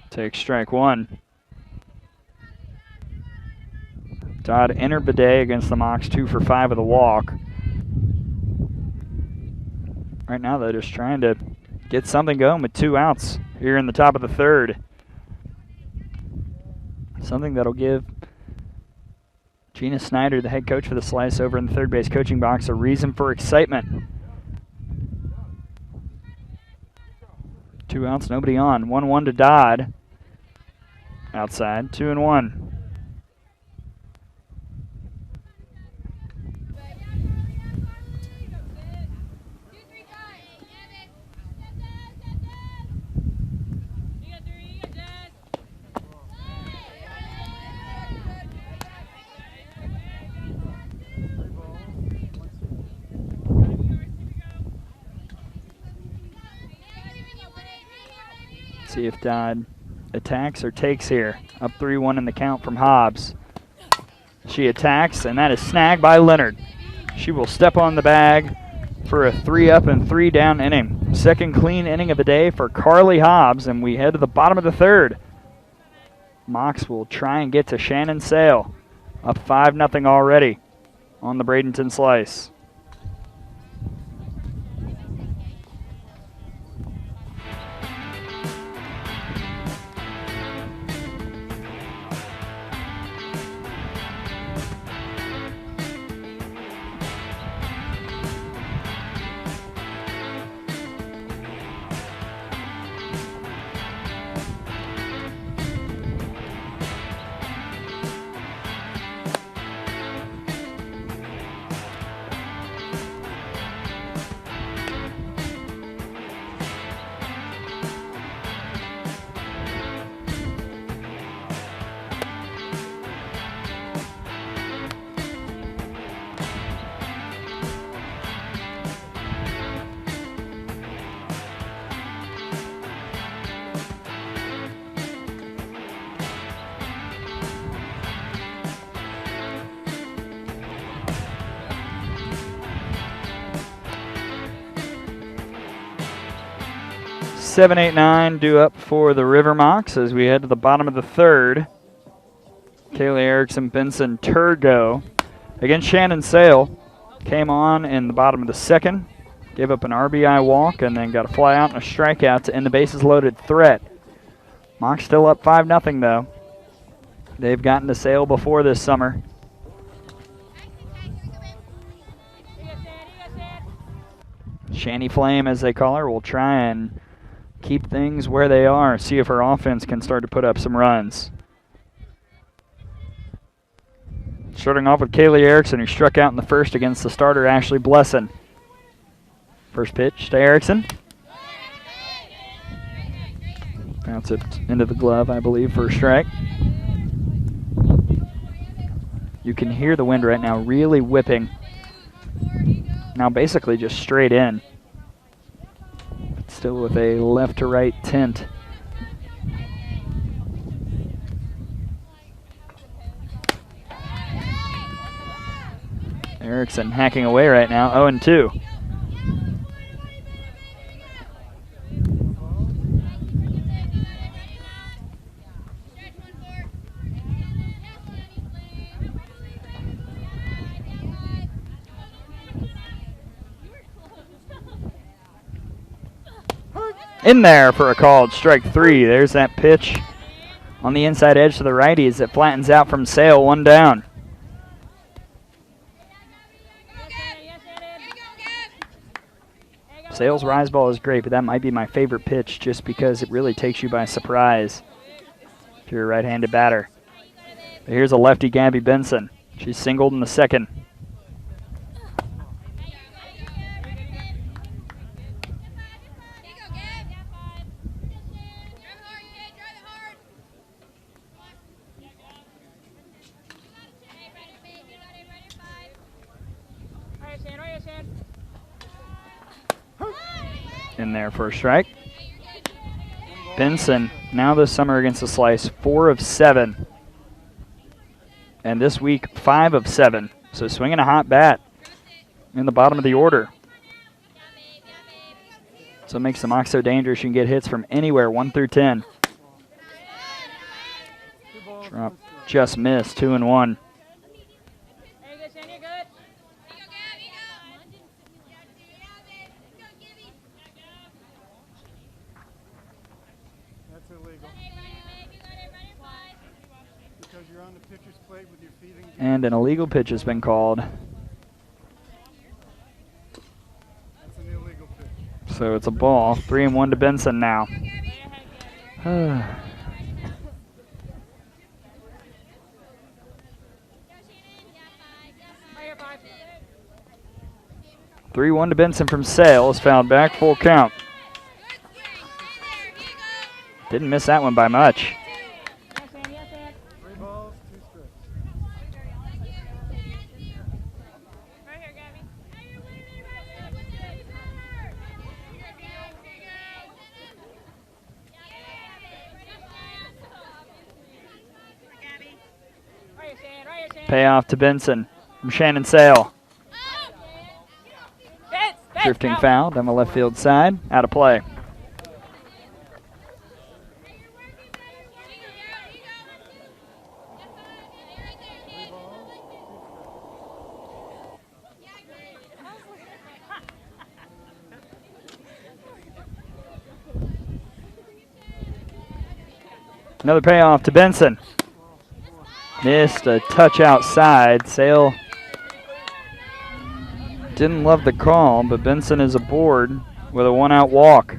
Takes strike 1. Dodd entered the day against the Mocs 2 for 5 with a walk. Right now they're just trying to get something going with 2 outs here in the top of the third. Something that'll give Gina Snyder, the head coach for the Slice over in the third base coaching box, a reason for excitement. 2 outs, nobody on. 1-1 to Dodd. Outside, 2-1. See if Dodd attacks or takes here. Up 3-1 in the count from Hobbs. She attacks, and that is snagged by Leonard. She will step on the bag for a 3-up and 3-down inning. Second clean inning of the day for Carly Hobbs, and we head to the bottom of the third. Mocs will try and get to Shannon Sale. Up 5-0 already on the Bradenton Slice. 7, 8, 9 due up for the River Mocs as we head to the bottom of the third. Kaylee Erickson, Benson, Turgo against Shannon Sale. Came on in the bottom of the second, gave up an RBI walk, and then got a fly out and a strikeout to end the bases loaded threat. Mocs still up 5-0 though. They've gotten to Sale before this summer. Shanny Flame, as they call her, will try and keep things where they are, see if her offense can start to put up some runs. Starting off with Kaylee Erickson, who struck out in the first against the starter, Ashley Blesson. First pitch to Erickson. Bounce it into the glove, I believe, for a strike. You can hear the wind right now really whipping. Now basically just straight in. Still with a left to right tint. Erickson hacking away right now, 0-2. In there for a called strike 3. There's that pitch on the inside edge to the righties that flattens out from Sale, 1 down. Sale's rise ball is great, but that might be my favorite pitch just because it really takes you by surprise if you're a right-handed batter. But here's a lefty, Gabby Benson. She's singled in the second. In there for a strike. Benson, now this summer against the slice, 4 of 7. And this week, 5 of 7. So swinging a hot bat in the bottom of the order. So it makes the Mocs so dangerous. You can get hits from anywhere, 1 through 10. Drop just missed, 2-1. And an illegal pitch has been called.
That's an illegal pitch.
So it's a ball. 3-1 to Benson now. 3-1 to Benson from Sale. Is fouled back, full count. Didn't miss that one by much. Payoff to Benson from Shannon Sale. Drifting foul down the left field side, out of play. Another payoff to Benson. Missed a touch outside. Sale didn't love the call, but Benson is aboard with a 1-out walk.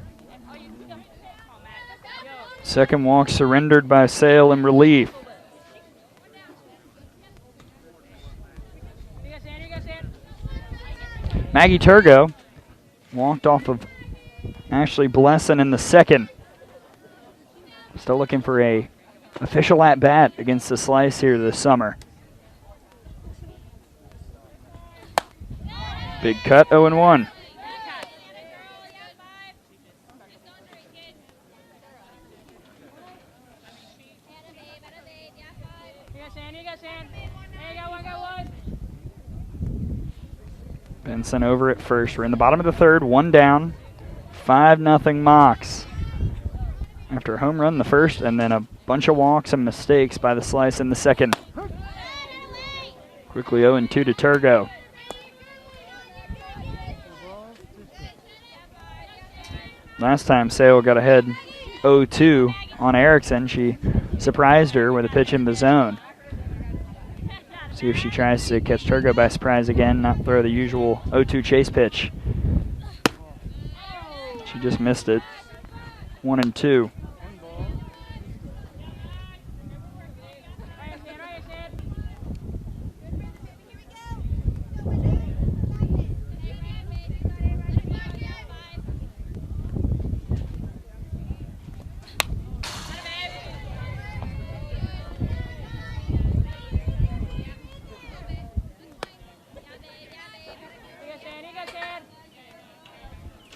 Second walk surrendered by Sale in relief. Maggie Turgo walked off of Ashley Blesson in the second. Still looking for a official at-bat against the Slice here this summer. Big cut, 0-1. Benson over at first. We're in the bottom of the third, 1 down. 5-0 Mocs. after a home run in the first and then a bunch of walks and mistakes by the Slice in the second. Quickly 0-2 to Turgo. Last time Sale got ahead 0-2 on Erickson. She surprised her with a pitch in the zone. See if she tries to catch Turgo by surprise again, not throw the usual 0-2 chase pitch. She just missed it. 1-2.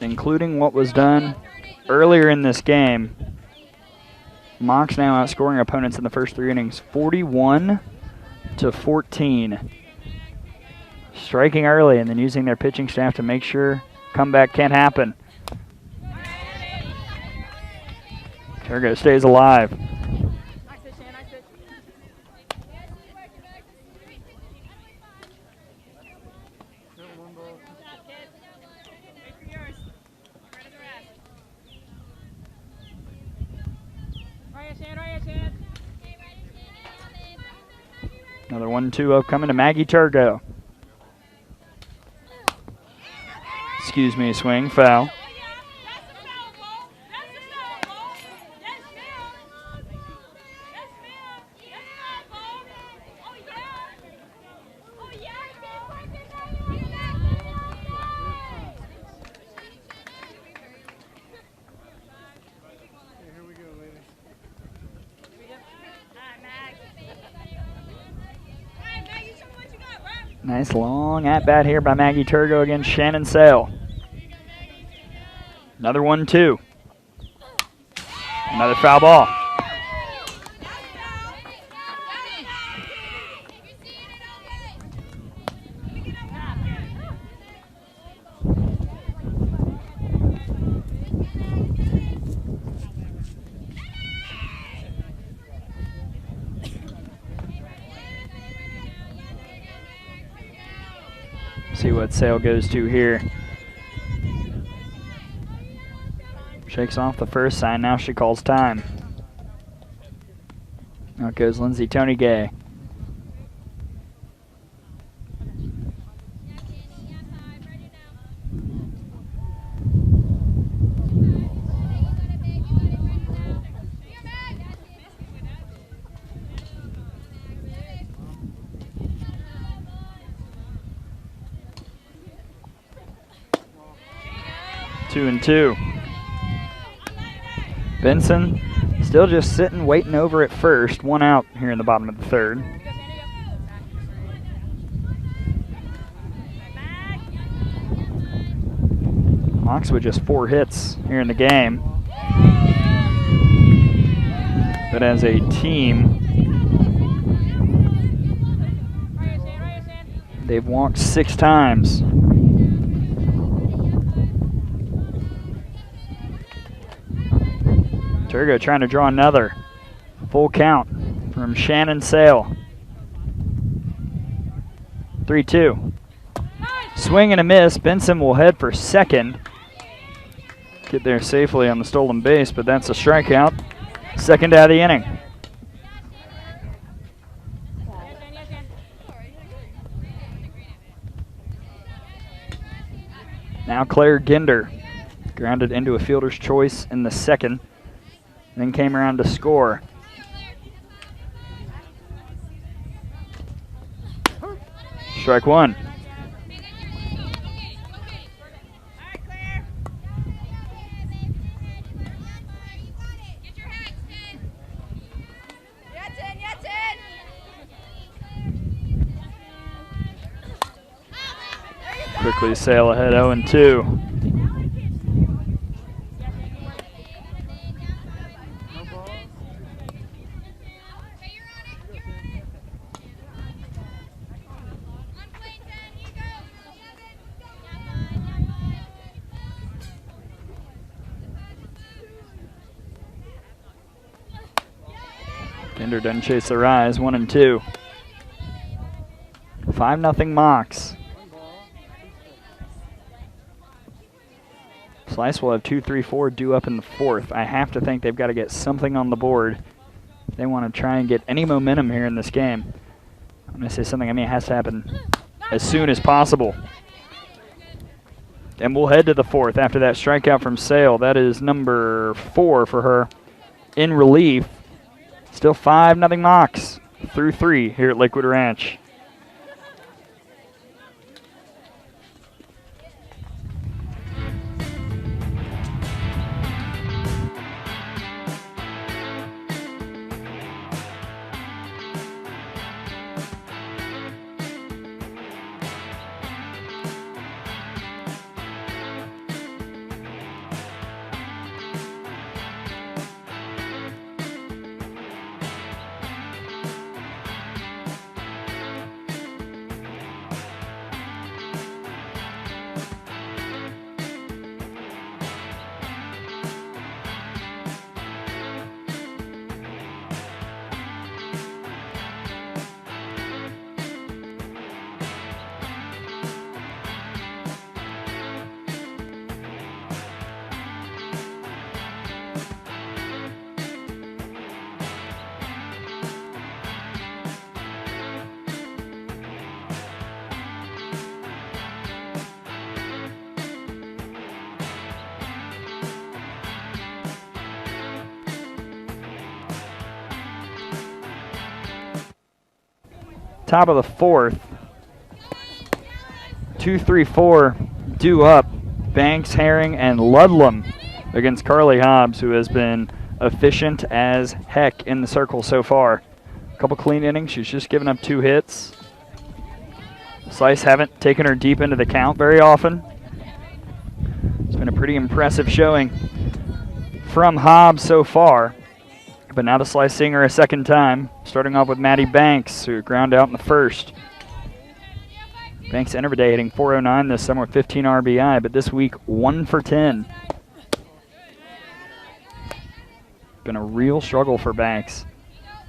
Including what was done earlier in this game, Mocs now outscoring opponents in the first 3 innings 41-14. Striking early and then using their pitching staff to make sure comeback can't happen. Turgo stays alive. Another 1-2 upcoming to Maggie Turgo. Excuse me, swing, foul. Nice long at-bat here by Maggie Turgo against Shannon Sale. Another 1-2. Another foul ball. See what Sale goes to here. Shakes off the first sign. Now she calls time. Out goes Lindsay Tony Gay. Two and two. Benson still just sitting, waiting over at first. 1 out here in the bottom of the third. Mocs with just 4 hits here in the game. But as a team, they've walked 6 times. Turgo trying to draw another full count from Shannon Sale. 3-2. Swing and a miss. Benson will head for second. Get there safely on the stolen base, but that's a strikeout. Second out of the inning. Now Claire Ginder grounded into a fielder's choice in the second. Then came around to score. Strike 1. Quickly Sale ahead 0-2. Kinder doesn't chase the rise, 1 and 2. 5-0 Mocs. Slice will have 2, 3, 4 due up in the 4th. I have to think they've got to get something on the board. They want to try and get any momentum here in this game. I'm going to say something, it has to happen as soon as possible. And we'll head to the 4th after that strikeout from Sale. That is number 4 for her in relief. Still 5-0 Mocs through 3 here at Lakewood Ranch. Top of the 4th. 2, 3, 4 due up. Banks, Herring, and Ludlam against Carly Hobbs, who has been efficient as heck in the circle so far. A couple clean innings. She's just given up 2 hits. Slice haven't taken her deep into the count very often. It's been a pretty impressive showing from Hobbs so far. But now the Slice seeing her a second time, starting off with Maddie Banks, who ground out in the 1st. Banks entered today hitting .409 this summer with 15 RBI, but this week 1 for 10. Been a real struggle for Banks.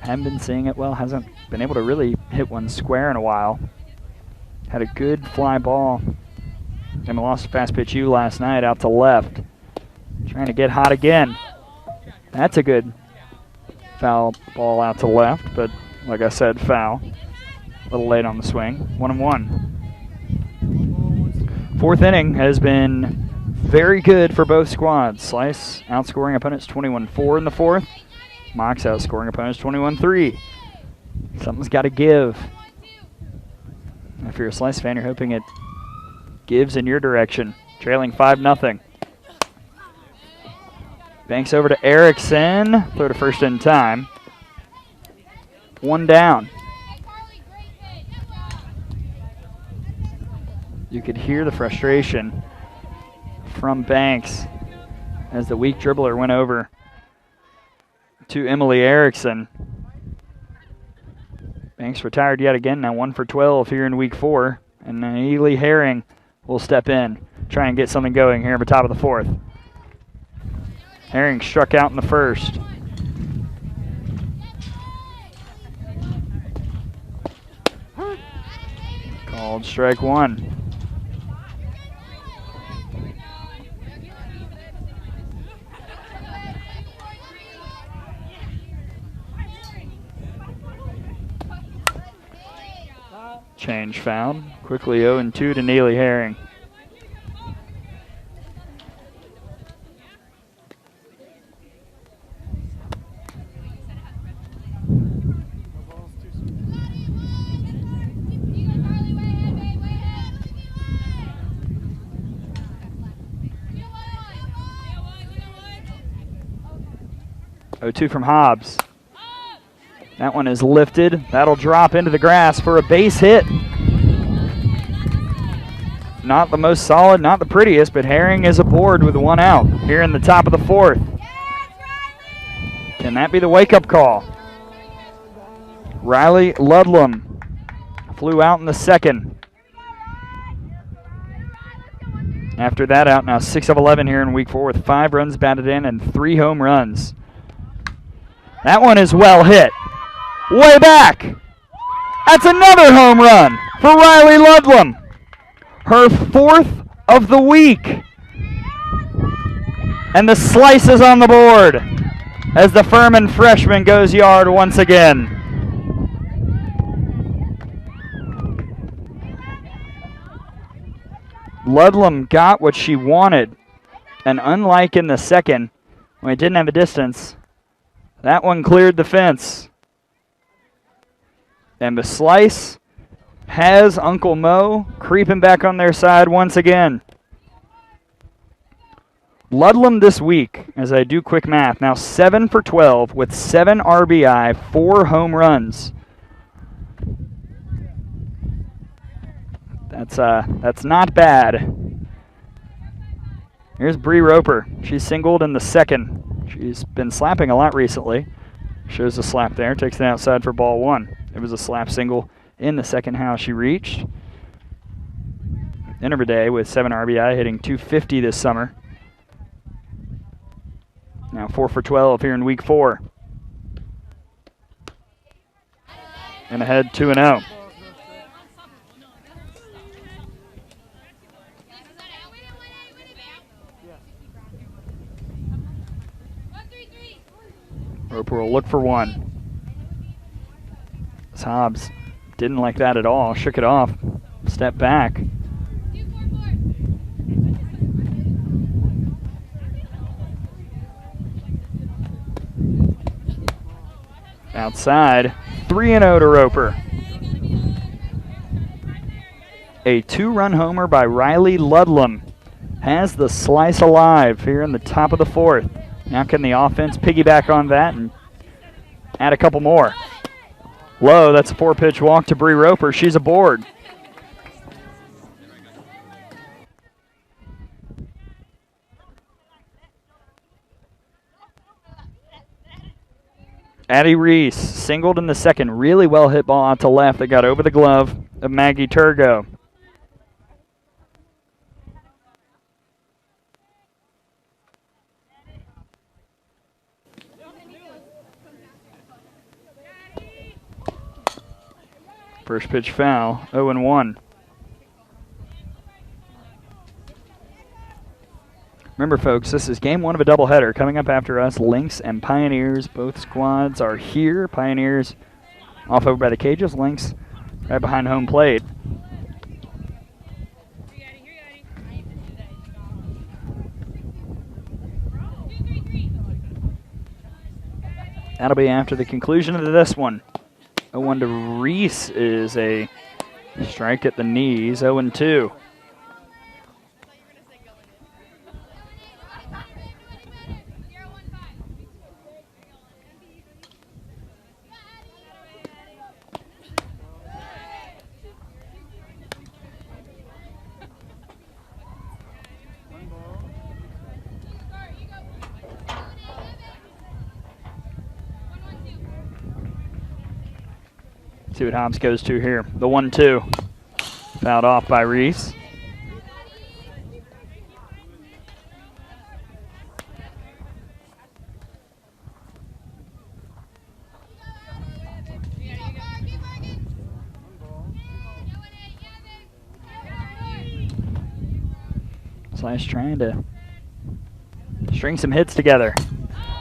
Haven't been seeing it well, hasn't been able to really hit one square in a while. Had a good fly ball. And lost a fast pitch U last night out to left. Trying to get hot again. That's a good foul ball out to left, but like I said, foul. A little late on the swing. 1-1. 4th inning has been very good for both squads. Slice outscoring opponents 21-4 in the 4th. Mocs outscoring opponents 21-3. Something's got to give. If you're a Slice fan, you're hoping it gives in your direction. Trailing 5-0. Banks over to Erickson. Throw to first in time. 1 down. You could hear the frustration from Banks as the weak dribbler went over to Emily Erickson. Banks retired yet again, now 1 for 12 here in week 4. And Neely Herring will step in, try and get something going here at the top of the 4th. Herring struck out in the 1st. Called strike 1. Change found. Quickly 0-2 to Neely Herring. Oh-2 from Hobbs. That one is lifted. That'll drop into the grass for a base hit. Not the most solid, not the prettiest, but Herring is aboard with 1 out here in the top of the 4th. Can that be the wake-up call? Riley Ludlam flew out in the 2nd. After that out, now 6 of 11 here in week 4 with 5 runs batted in and 3 home runs. That one is well hit. Way back. That's another home run for Riley Ludlam. Her 4th of the week. And the slice is on the board as the Furman freshman goes yard once again. Ludlam got what she wanted, and unlike in the second, when it didn't have a distance, that one cleared the fence. And the slice has Uncle Mo creeping back on their side once again. Ludlam this week, as I do quick math, now 7 for 12 with 7 RBI, 4 home runs. That's not bad. Here's Bree Roper. She's singled in the second. She's been slapping a lot recently. Shows a slap there, takes it outside for ball 1. It was a slap single in the second how she reached. End of her day with 7 RBI, hitting .250 this summer. Now 4 for 12 here in week 4. And ahead 2-0. Roper will look for one. Hobbs didn't like that at all. Shook it off. Step back. Outside. 3-0 to Roper. A 2-run homer by Riley Ludlam has the slice alive here in the top of the 4th. Now can the offense piggyback on that and add a couple more? Low, that's a 4-pitch walk to Bree Roper. She's aboard. Addie Reese singled in the second. Really well hit ball out to left that got over the glove of Maggie Turgo. First pitch foul, 0-1. Remember, folks, this is game 1 of a doubleheader. Coming up after us, Lynx and Pioneers. Both squads are here. Pioneers off over by the cages. Lynx right behind home plate. That'll be after the conclusion of this one. 0-1 to Reese is a strike at the knees. 0-2. See what Hobbs goes to here. The 1-2. Fouled off by Reese. Slash trying to string some hits together.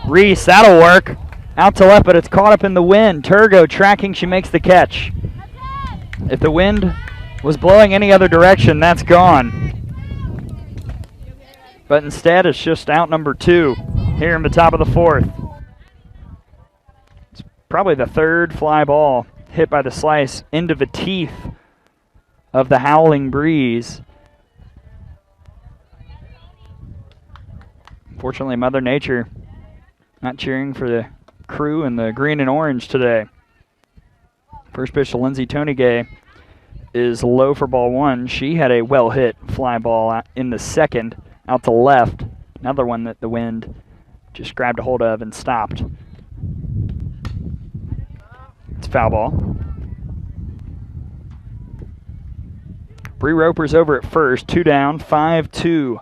Reese, that'll work. Out to left, but it's caught up in the wind. Turgo tracking, she makes the catch. If the wind was blowing any other direction, that's gone. But instead, it's just out number 2 here in the top of the 4th. It's probably the 3rd fly ball hit by the slice into the teeth of the howling breeze. Unfortunately, Mother Nature not cheering for the crew in the green and orange today. First pitch to Lindsay Tonigay is low for ball 1. She had a well-hit fly ball in the second out to left. Another one that the wind just grabbed a hold of and stopped. It's foul ball. Bree Roper's over at first. 2 down, 5-2.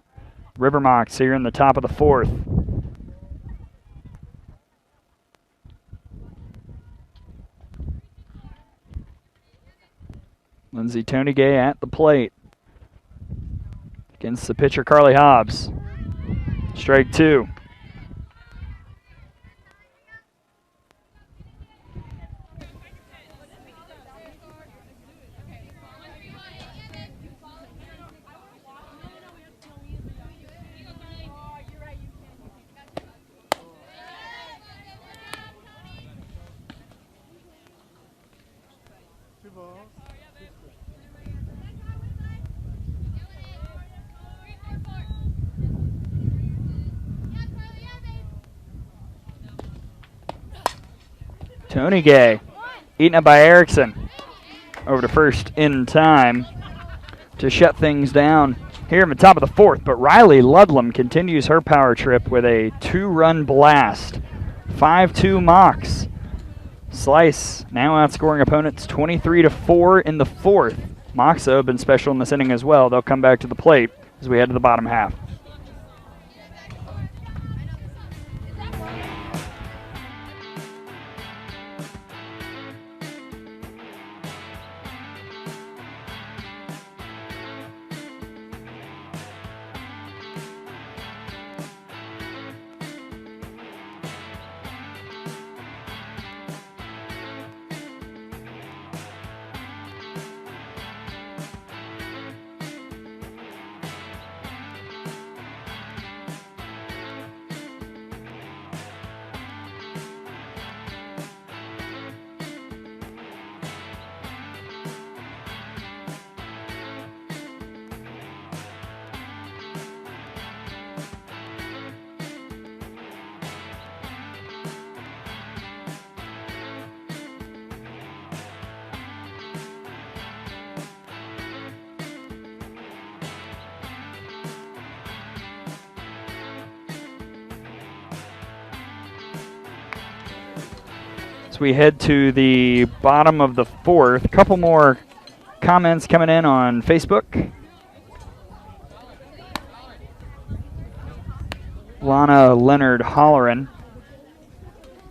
River Mocs here in the top of the 4th. Lindsay Tony Gay at the plate against the pitcher Carly Hobbs. Strike 2. Tony Gay eaten up by Erickson. Over to first in time to shut things down here in the top of the 4th. But Riley Ludlam continues her power trip with a 2-run blast. 5-2 Mocs. Slice now outscoring opponents 23-4 in the 4th. Mocs have been special in this inning as well. They'll come back to the plate as we head to the bottom half. We head to the bottom of the 4th. A couple more comments coming in on Facebook. Lana Leonard Holleran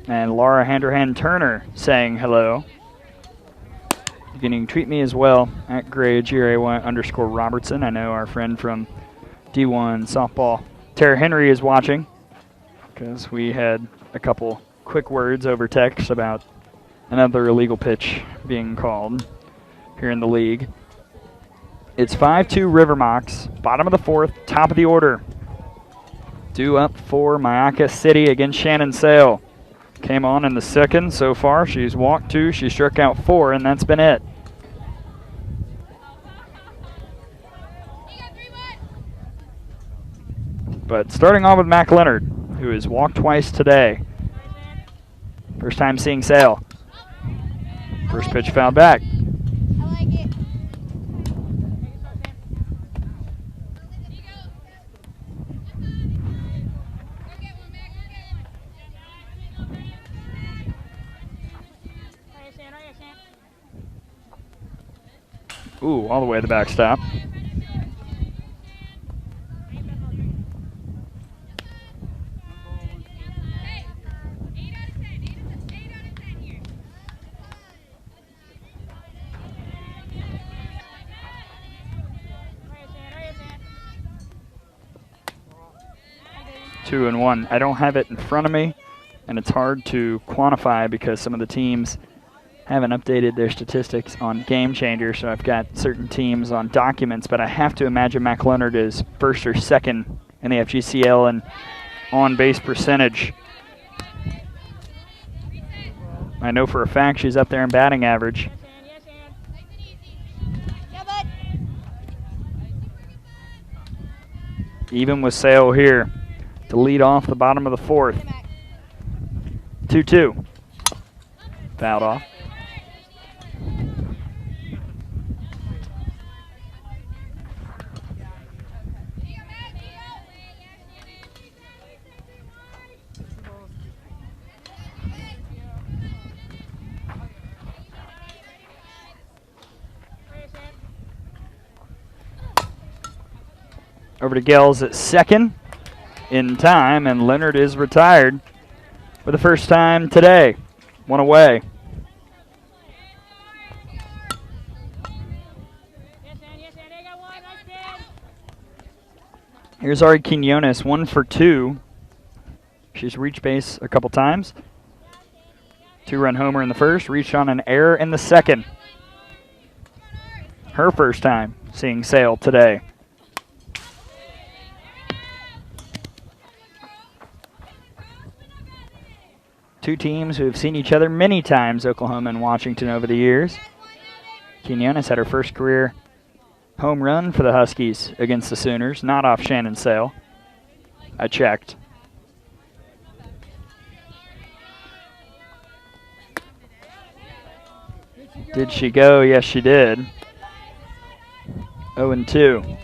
and Laura Handerhan Turner saying hello. You can tweet me as well at GrayGRA_Robertson. I know our friend from D1 softball, Tara Henry, is watching because we had a couple quick words over text about another illegal pitch being called here in the league. It's 5-2 River Mocs, bottom of the 4th, top of the order. Due up for Myakka City against Shannon Sale. Came on in the 2nd so far. She's walked 2, she struck out 4, and that's been it. But starting off with Mac Leonard, who has walked twice today. First time seeing Sale. First pitch fouled back.
I like it.
'Ooh, all the way to the backstop. Two and one. I don't have it in front of me, and it's hard to quantify because some of the teams haven't updated their statistics on Game Changer, so I've got certain teams on documents, but I have to imagine Mac Leonard is first or second in the FGCL in on-base percentage. I know for a fact she's up there in batting average. Even with Sale here to lead off the bottom of the 4th. 2-2. Fouled off. Over to Gels at second in time, and Leonard is retired for the first time today. One away. Here's Ari Quinones, 1 for 2. She's reached base a couple times. 2-run homer in the first, reached on an error in the second. Her first time seeing Sale today. Two teams who have seen each other many times, Oklahoma and Washington, over the years. Quinones had her first career home run for the Huskies against the Sooners, not off Shannon Sale. I checked. Did she go? Yes, she did. 0-2.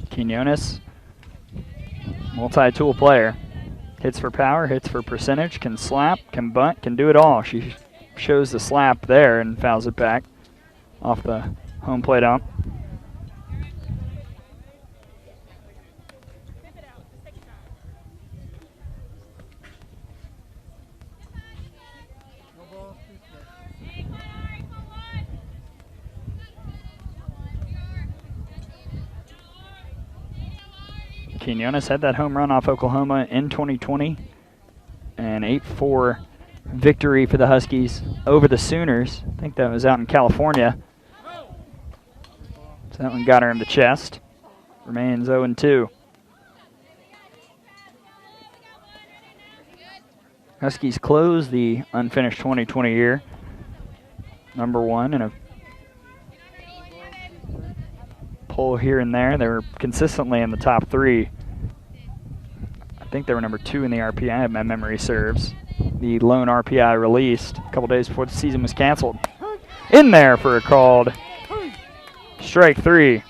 Quinones, multi-tool player. Hits for power, hits for percentage, can slap, can bunt, can do it all. She shows the slap there and fouls it back off the home plate ump. Quinones had that home run off Oklahoma in 2020. An 8-4 victory for the Huskies over the Sooners. I think that was out in California. So that one got her in the chest. Remains 0-2. Huskies close the unfinished 2020 year. #1 in a poll here and there. They were consistently in the top 3. I think they were #2 in the RPI, if my memory serves. The lone RPI released a couple days before the season was canceled. In there for a called strike 3.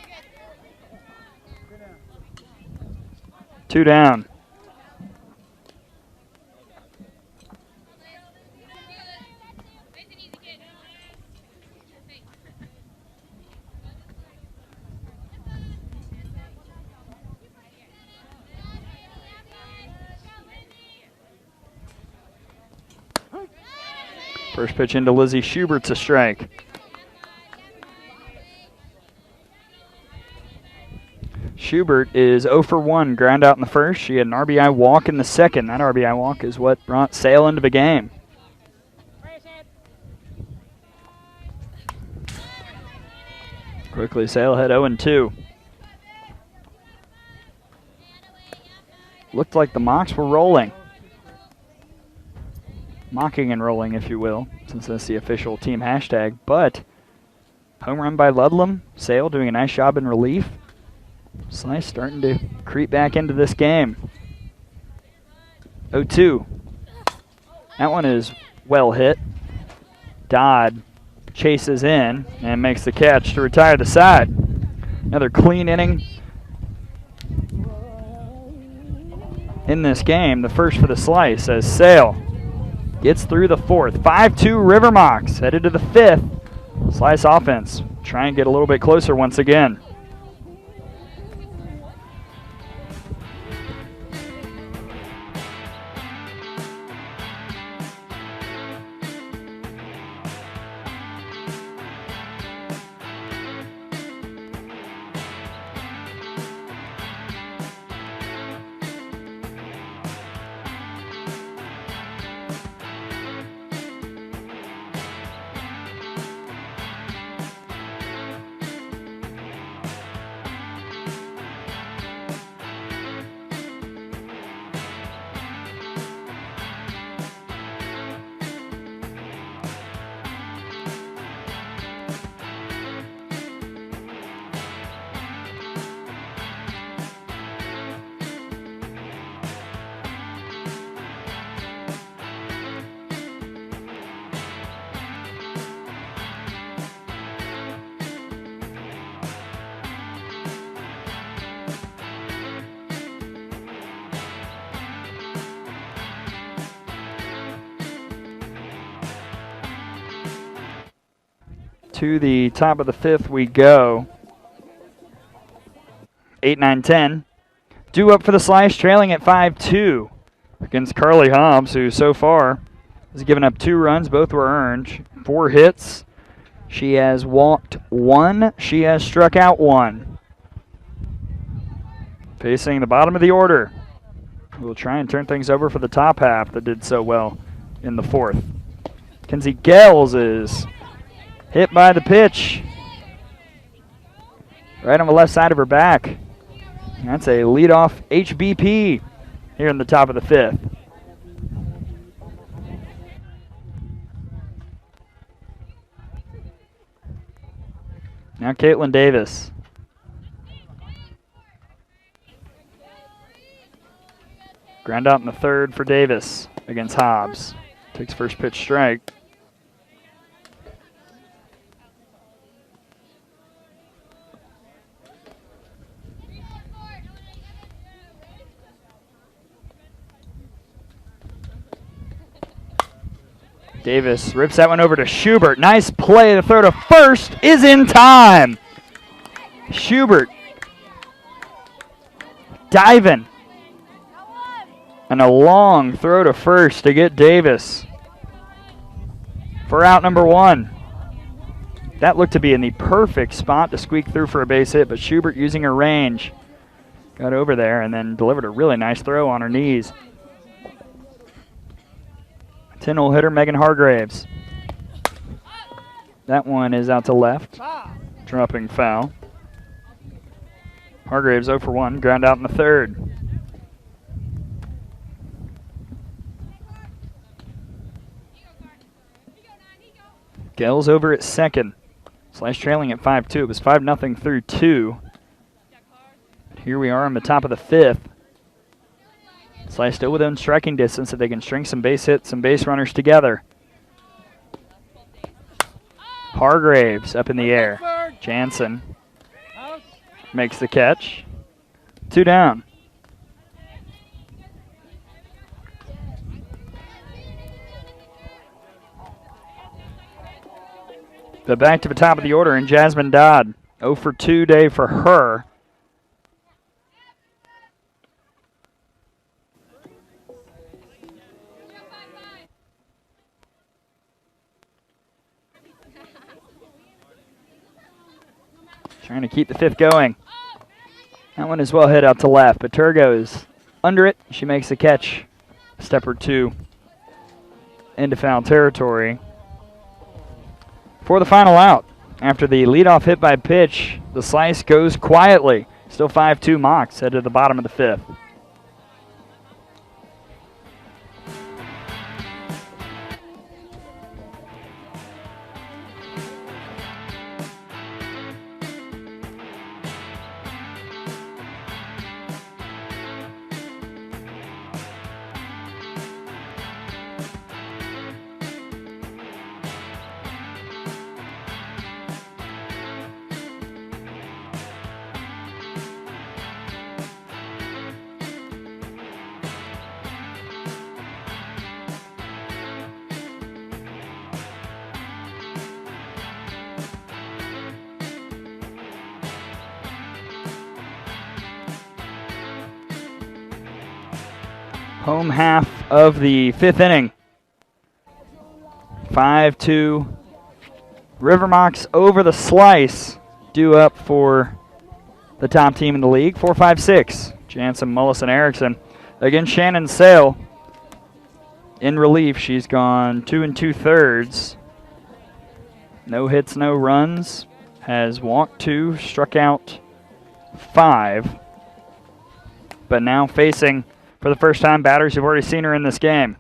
2 down. First pitch into Lizzie Schubert's a strike. Schubert is 0 for 1, ground out in the first. She had an RBI walk in the second. That RBI walk is what brought Sale into the game. Quickly, Sale had 0-2. Looked like the Mocs were rolling. Mocking and rolling, if you will, since that's the official team hashtag. But home run by Ludlam. Sale doing a nice job in relief. Slice starting to creep back into this game. 0-2. That one is well hit. Dodd chases in and makes the catch to retire the side. Another clean inning in this game. The first for the Slice as Sale gets through the fourth. 5-2 River Mocs headed to the fifth. Slice offense try and get a little bit closer once again. To the top of the fifth we go. 8, 9, 10. Due up for the Slice, trailing at 5-2 against Carly Hobbs, who so far has given up 2 runs. Both were earned. 4 hits, She has walked 1. She has struck out 1. Facing the bottom of the order. We'll try and turn things over for the top half that did so well in the 4th. Kenzie Gales is hit by the pitch. Right on the left side of her back. That's a leadoff HBP here in the top of the 5th. Now Caitlin Davis. Ground out in the 3rd for Davis against Hobbs. Takes first pitch strike. Davis rips that one over to Schubert. Nice play. The throw to first is in time. Schubert diving. And a long throw to first to get Davis for out number 1. That looked to be in the perfect spot to squeak through for a base hit, but Schubert using her range got over there and then delivered a really nice throw on her knees. 10-hole hitter Megan Hargraves. That one is out to left. Dropping foul. Hargraves 0 for 1. Ground out in the 3rd. Gales over at 2nd. Slice trailing at 5-2. It was 5-0 through 2. Here we are on the top of the 5th. Slice still within striking distance if they can string some base hits, some base runners together. Hargraves up in the air. Jansen makes the catch. 2 down. But back to the top of the order and Jasmine Dodd. 0 for 2 day for her. Trying to keep the 5th going. That one is well hit out to left, but Turgo is under it. She makes the catch. Step or 2 into foul territory. For the final out, after the leadoff hit by pitch, the slice goes quietly. Still 5-2 Mocs, head to the bottom of the 5th. Home half of the 5th inning. 5-2. River Mocs over the slice. Due up for the top team in the league. 4-5-6. Jansen, Mullis, and Erickson. Against Shannon Sale. In relief, she's gone 2 2/3. No hits, no runs. Has walked 2, struck out 5. But now facing, for the first time, batters who've already seen her in this game.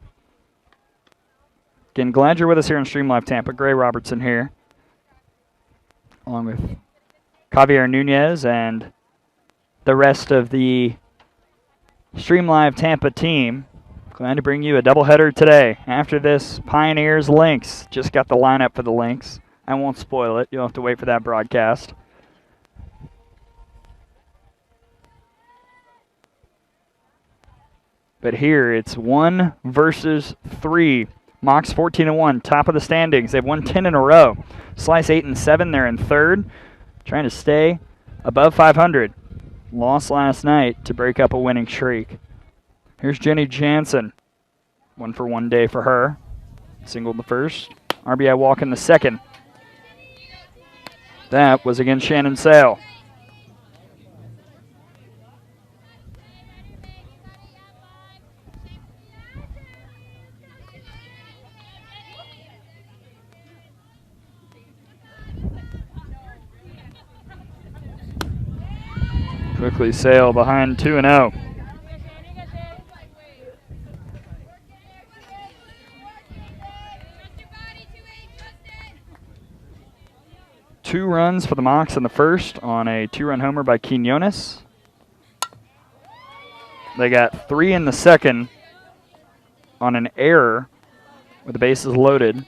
Again, glad you're with us here on Stream Live Tampa. Gray Robertson here, along with Javier Nunez and the rest of the Stream Live Tampa team. Glad to bring you a doubleheader today. After this, Pioneers Lynx. Just got the lineup for the Lynx. I won't spoil it. You'll have to wait for that broadcast. But here it's 1 versus 3. Mocs 14-1, top of the standings. They've won 10 in a row. Slice 8-7. They're in 3rd, trying to stay above 500. Lost last night to break up a winning streak. Here's Jenny Jansen. 1 for 1 day for her. Singled the first. RBI walk in the 2nd. That was against Shannon Sale. Quickly Sale behind 2-0. Two runs for the Mocs in the first on a 2-run homer by Quinones. They got 3 in the second on an error with the bases loaded.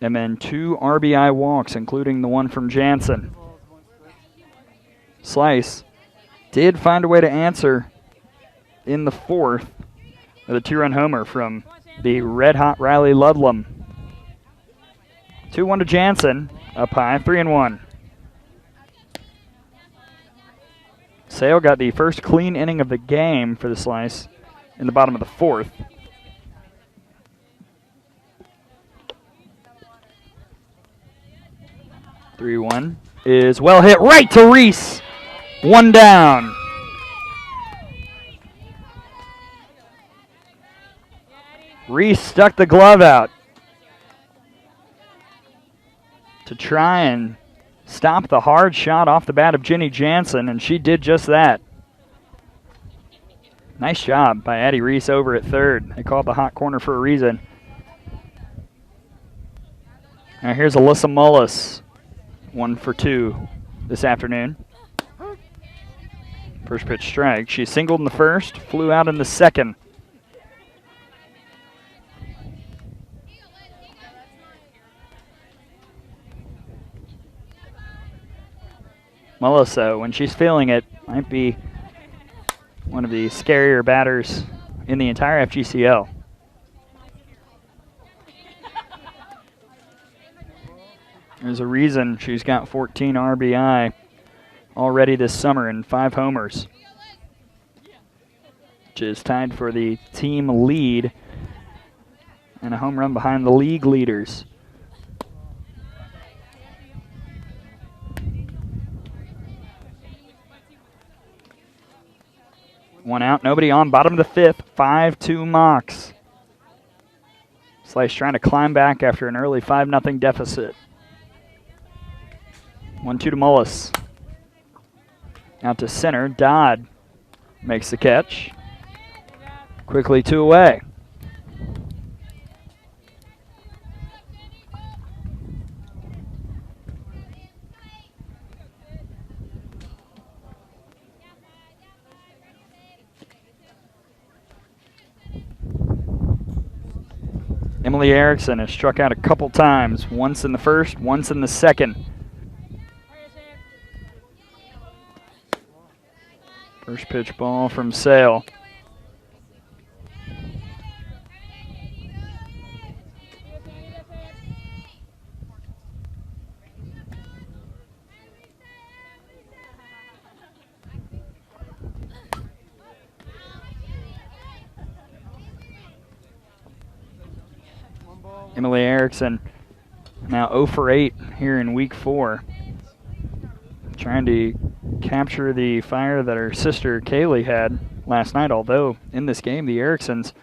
And then 2 RBI walks, including the one from Jansen. Slice did find a way to answer in the fourth with a 2-run homer from the red-hot Riley Ludlam. 2-1 to Jansen, up high, 3-1. Sale got the first clean inning of the game for the Slice in the bottom of the fourth. (3-1) is well hit right to Reese. 1 down. Reese stuck the glove out to try and stop the hard shot off the bat of Jenny Jansen, and she did just that. Nice job by Addie Reese over at third. They called the hot corner for a reason. Now here's Alyssa Mullis, 1 for 2 this afternoon. First pitch strike. She singled in the first, flew out in the second. Mullis, when she's feeling it, might be one of the scarier batters in the entire FGCL. There's a reason she's got 14 RBI already this summer and 5 homers, which is tied for the team lead and a home run behind the league leaders. One out, nobody on, bottom of the fifth, 5-2 Mocs. Slice trying to climb back after an early 5-0 deficit. 1-2 to Mullis. Out to center, Dodd makes the catch. Quickly 2 away. Emily Erickson has struck out a couple times, once in the first, once in the second. First pitch ball from Sale. Emily Erickson now 0 for 8 here in week 4. Trying to capture the fire that her sister Kaylee had last night, although in this game the Ericksons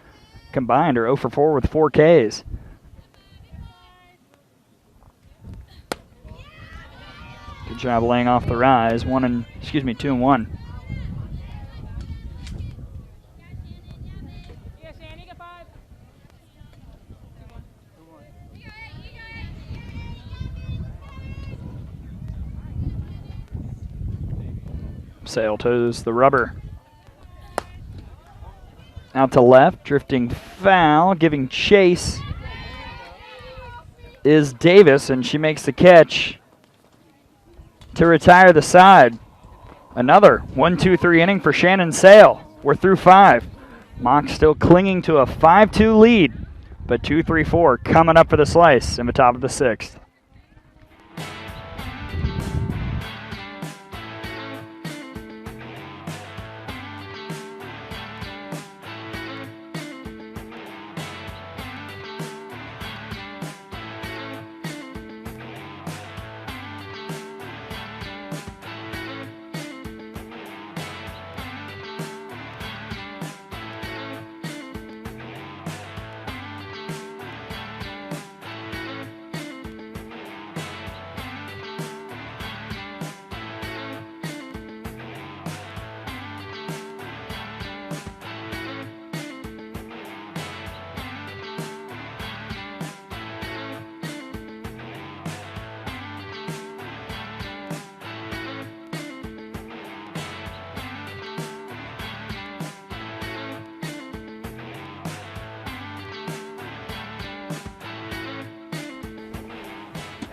combined are 0 for 4 with 4 Ks. Good job laying off the rise. 2-1. Sale toes the rubber. Out to left, drifting foul, giving chase is Davis, and she makes the catch to retire the side. Another 1-2-3 inning for Shannon Sale. We're through 5. Mocs still clinging to a 5-2 lead, but 2-3-4 coming up for the Slice in the top of the 6th.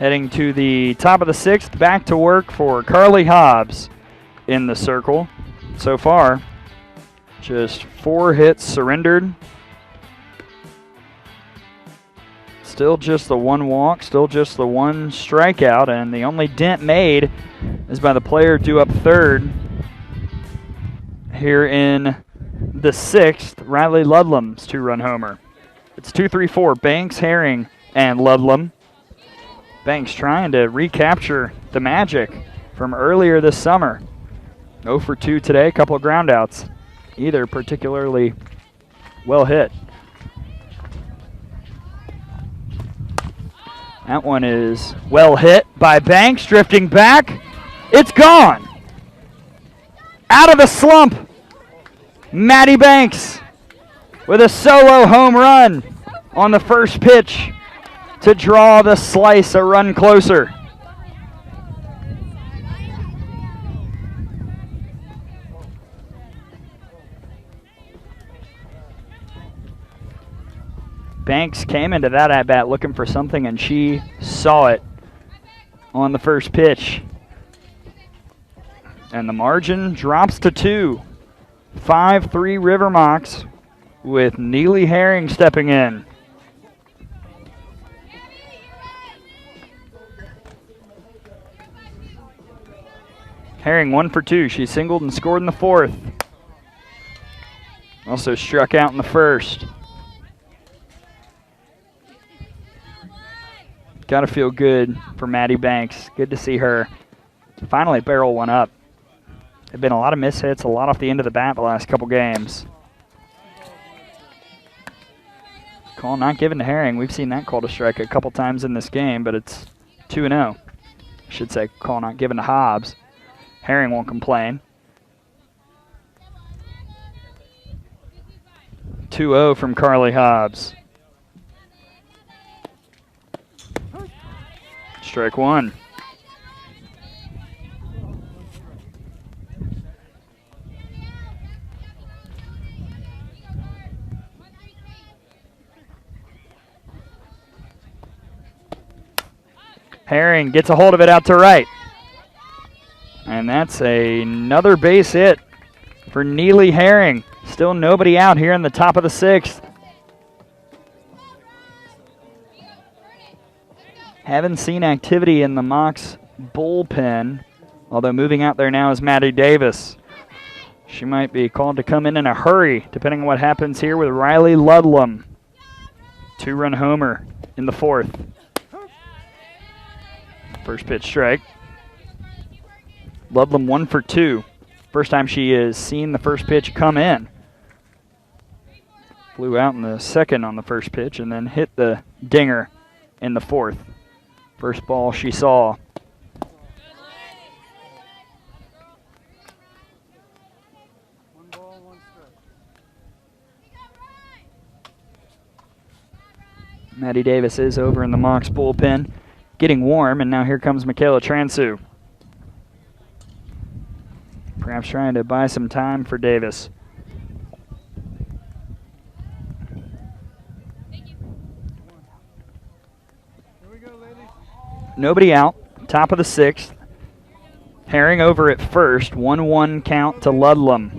Heading to the top of the 6th, back to work for Carly Hobbs in the circle. So far, just 4 hits surrendered. Still just the 1 walk, still just the 1 strikeout, and the only dent made is by the player due up third here in the 6th, Riley Ludlam's 2-run homer. It's 2-3-4, Banks, Herring, and Ludlam. Banks trying to recapture the magic from earlier this summer. 0 for 2 today, a couple of groundouts, either particularly well hit. That one is well hit by Banks, drifting back. It's gone. Out of the slump, Maddie Banks with a solo home run on the first pitch to draw the slice a run closer. Banks came into that at-bat looking for something, and she saw it on the first pitch. And the margin drops to 2. 5-3 River Mocs with Neely Herring stepping in. Herring 1 for 2. She singled and scored in the 4th. Also struck out in the 1st. Got to feel good for Maddie Banks. Good to see her finally barrel one up. There have been a lot of mishits, a lot off the end of the bat the last couple games. Call not given to Herring. We've seen that call to strike a couple times in this game, but it's 2-0. I should say call not given to Hobbs. Herring won't complain. 2-0 from Carly Hobbs. Strike 1. Herring gets a hold of it out to right. And that's another base hit for Neely Herring. Still nobody out here in the top of the 6th. Haven't seen activity in the Mocs bullpen, although moving out there now is Maddie Davis. She might be called to come in a hurry, depending on what happens here with Riley Ludlam. 2-run homer in the 4th. First pitch strike. Ludlam 1 for 2. First time she has seen the first pitch come in. Flew out in the 2nd on the first pitch and then hit the dinger in the 4th. First ball she saw.
One ball, 1 strike.
Maddie Davis is over in the Mocs bullpen, getting warm, and now here comes Michaela Transu. Perhaps trying to buy some time for Davis. Nobody out, top of the 6th. Herring over at first, 1-1 count to Ludlam.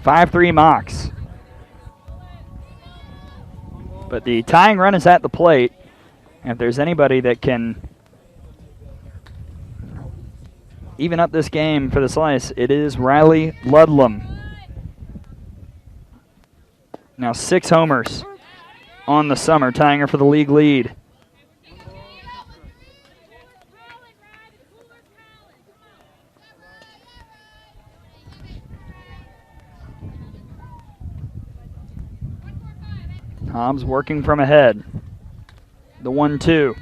5-3 Mocs. But the tying run is at the plate. And if there's anybody that can even up this game for the slice, it is Riley Ludlam. Now 6 homers on the summer, tying her for the league lead. Hobbs working from ahead. The 1-2.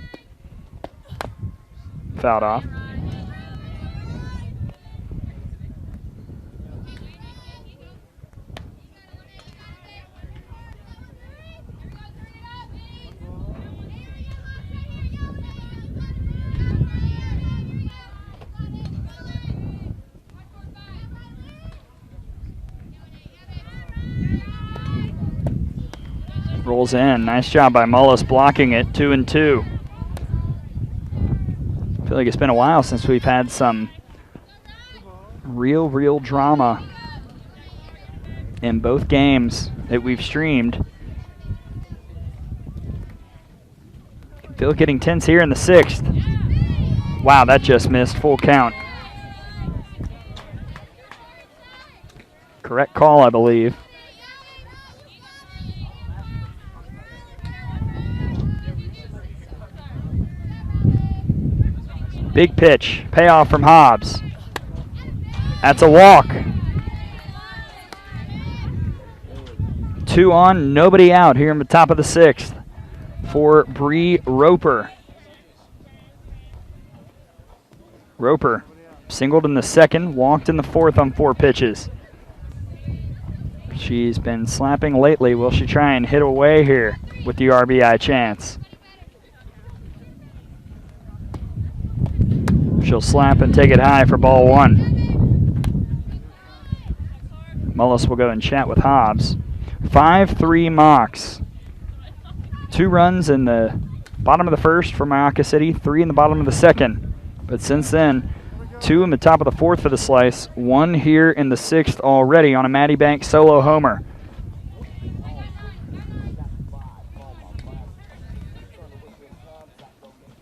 Fouled off. Rolls in. Nice job by Mullis blocking it. 2-2. I feel like it's been a while since we've had some real drama in both games that we've streamed. I feel it getting tense here in the 6th. Wow, that just missed. Full count. Correct call, I believe. Big pitch. Payoff from Hobbs. That's a walk. 2 on, nobody out here in the top of the 6th for Bree Roper. Roper singled in the 2nd, walked in the 4th on 4 pitches. She's been slapping lately. Will she try and hit away here with the RBI chance? She'll slap and take it high for ball 1. Mullis will go and chat with Hobbs. 5-3 Mocs. 2 runs in the bottom of the 1st for Myakka City, 3 in the bottom of the 2nd. But since then, 2 in the top of the 4th for the Slice, 1 here in the 6th already on a Maddie Banks solo homer.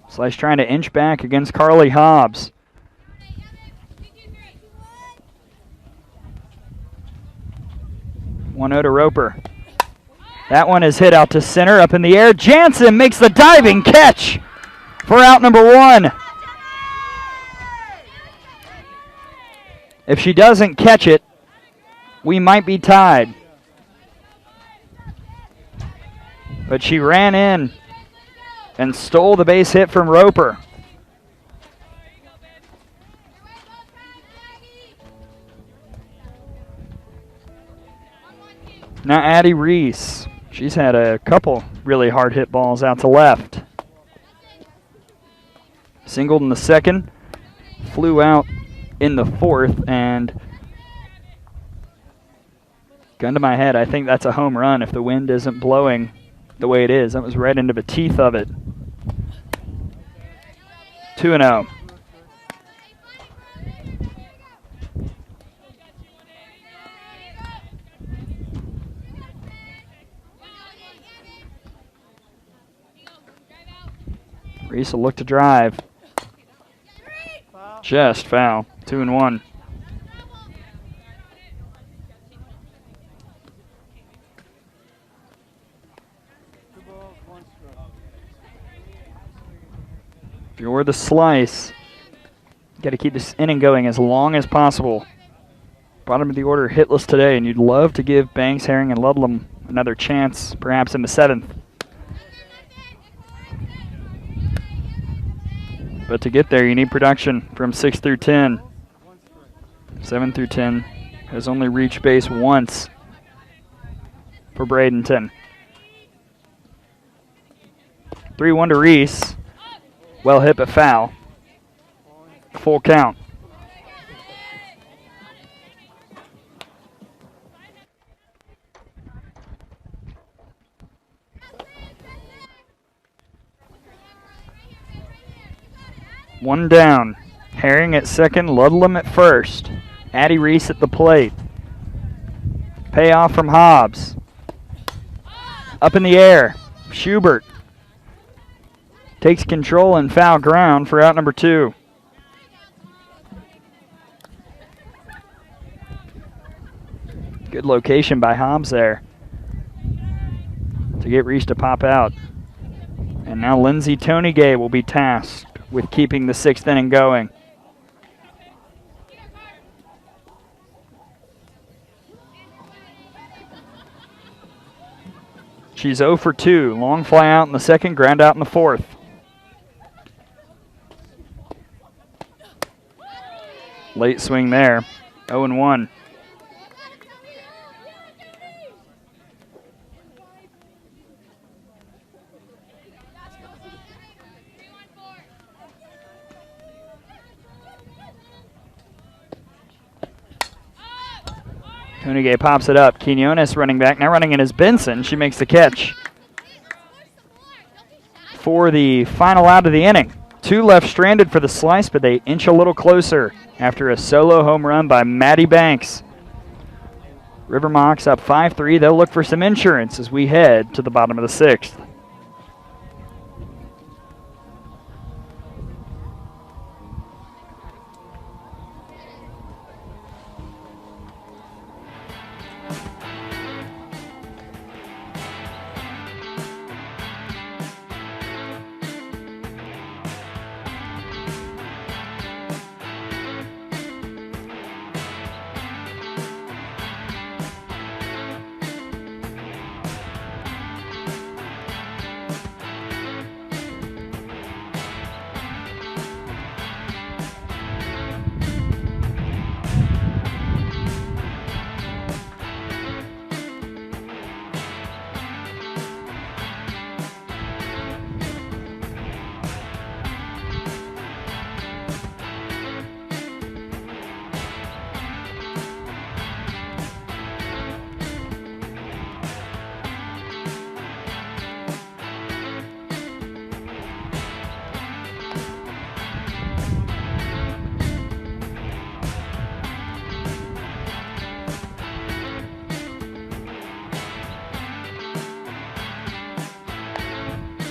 Slice trying to inch back against Carly Hobbs. One 0 to Roper. That one is hit out to center, up in the air. Jansen makes the diving catch for out number 1. If she doesn't catch it, we might be tied. But she ran in and stole the base hit from Roper. Now Addie Reese. She's had a couple really hard hit balls out to left. Singled in the 2nd, flew out in the 4th, and gun to my head, I think that's a home run if the wind isn't blowing the way it is. That was right into the teeth of it. 2-0. Reese will look to drive. Just foul. 2-1. If you're the Slice, you got to keep this inning going as long as possible. Bottom of the order hitless today, and you'd love to give Banks, Herring, and Ludlam another chance, perhaps in the 7th. But to get there, you need production from 6 through 10. 7 through 10 has only reached base once for Bradenton. 3-1 to Reese. Well hit but foul. Full count. One down. Herring at 2nd, Ludlam at 1st. Addie Reese at the plate. Payoff from Hobbs. Up in the air. Schubert takes control and foul ground for out number 2. Good location by Hobbs there to get Reese to pop out. And now Lindsay Tonygay will be tasked with keeping the 6th inning going. She's 0 for 2. Long fly out in the 2nd, ground out in the 4th. Late swing there. 0-1. Tonygay pops it up. Quinones running back. Now running in is Benson. She makes the catch for the final out of the inning. 2 left stranded for the Slice, but they inch a little closer after a solo home run by Maddie Banks. River Mocs up 5-3. They'll look for some insurance as we head to the bottom of the 6th.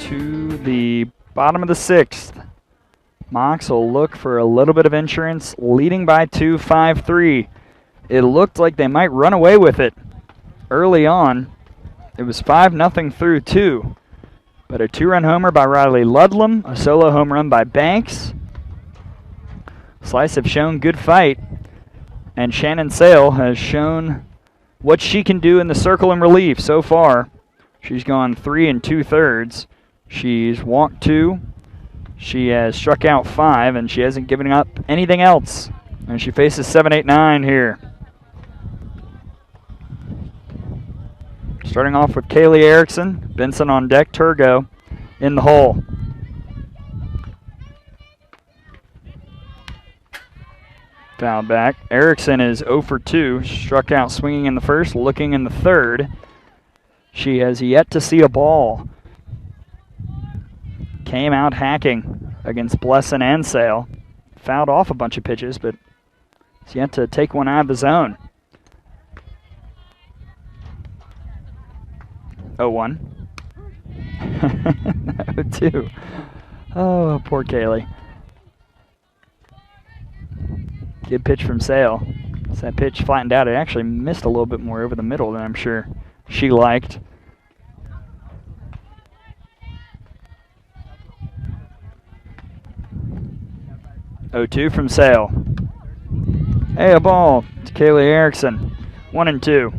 To the bottom of the 6th. Mocs will look for a little bit of insurance, leading by 2, 5-3. It looked like they might run away with it early on. It was 5-0 through 2. But a 2-run homer by Riley Ludlam, a solo home run by Banks. Slice have shown good fight, and Shannon Sale has shown what she can do in the circle and relief so far. She's gone 3 2/3. She's walked 2. She has struck out 5, and she hasn't given up anything else. And she faces 7, 8, 9 here. Starting off with Kaylee Erickson, Benson on deck, Turgo in the hole. Foul back. Erickson is 0 for 2, struck out swinging in the first, looking in the third. She has yet to see a ball. Came out hacking against Blesson and Sale. Fouled off a bunch of pitches, but has yet to take one out of the zone. 0-1. 0-2. Oh, poor Kaylee. Good pitch from Sale. As that pitch flattened out, it actually missed a little bit more over the middle than I'm sure she liked. Oh, 2 from Sale. Hey, a ball to Kaylee Erickson. 1 2.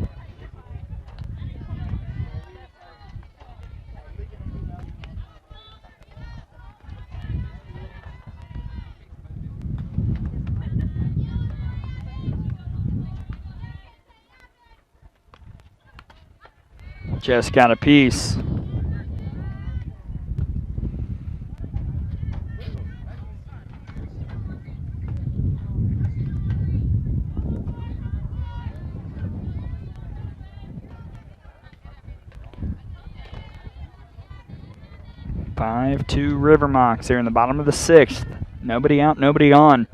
Just got a piece. Five, 2 River Mocs here in the bottom of the 6th. Nobody out, nobody on.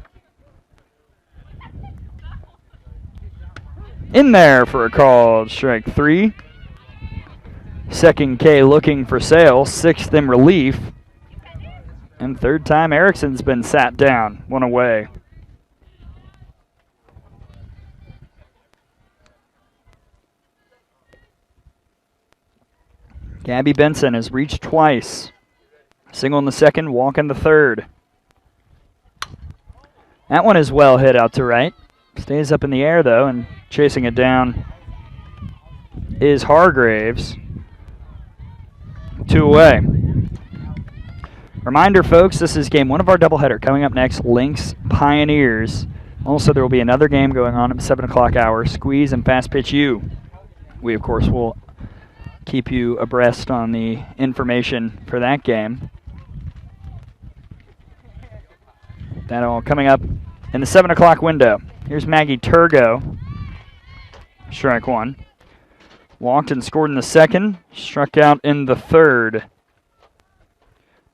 In there for a called strike 3. Second K looking for Sale, 6th in relief. And third time Erickson's been sat down, 1 away. Gabby Benson has reached twice. Single in the second, walk in the third. That one is well hit out to right. Stays up in the air though, and chasing it down is Hargraves. 2 away. Reminder, folks, this is game 1 of our doubleheader. Coming up next, Lynx Pioneers. Also, there will be another game going on at 7 o'clock hour, Squeeze and Fast Pitch U. We, of course, will keep you abreast on the information for that game. That all coming up in the 7 o'clock window. Here's Maggie Turgo. Strike 1. Walked and scored in the second. Struck out in the third.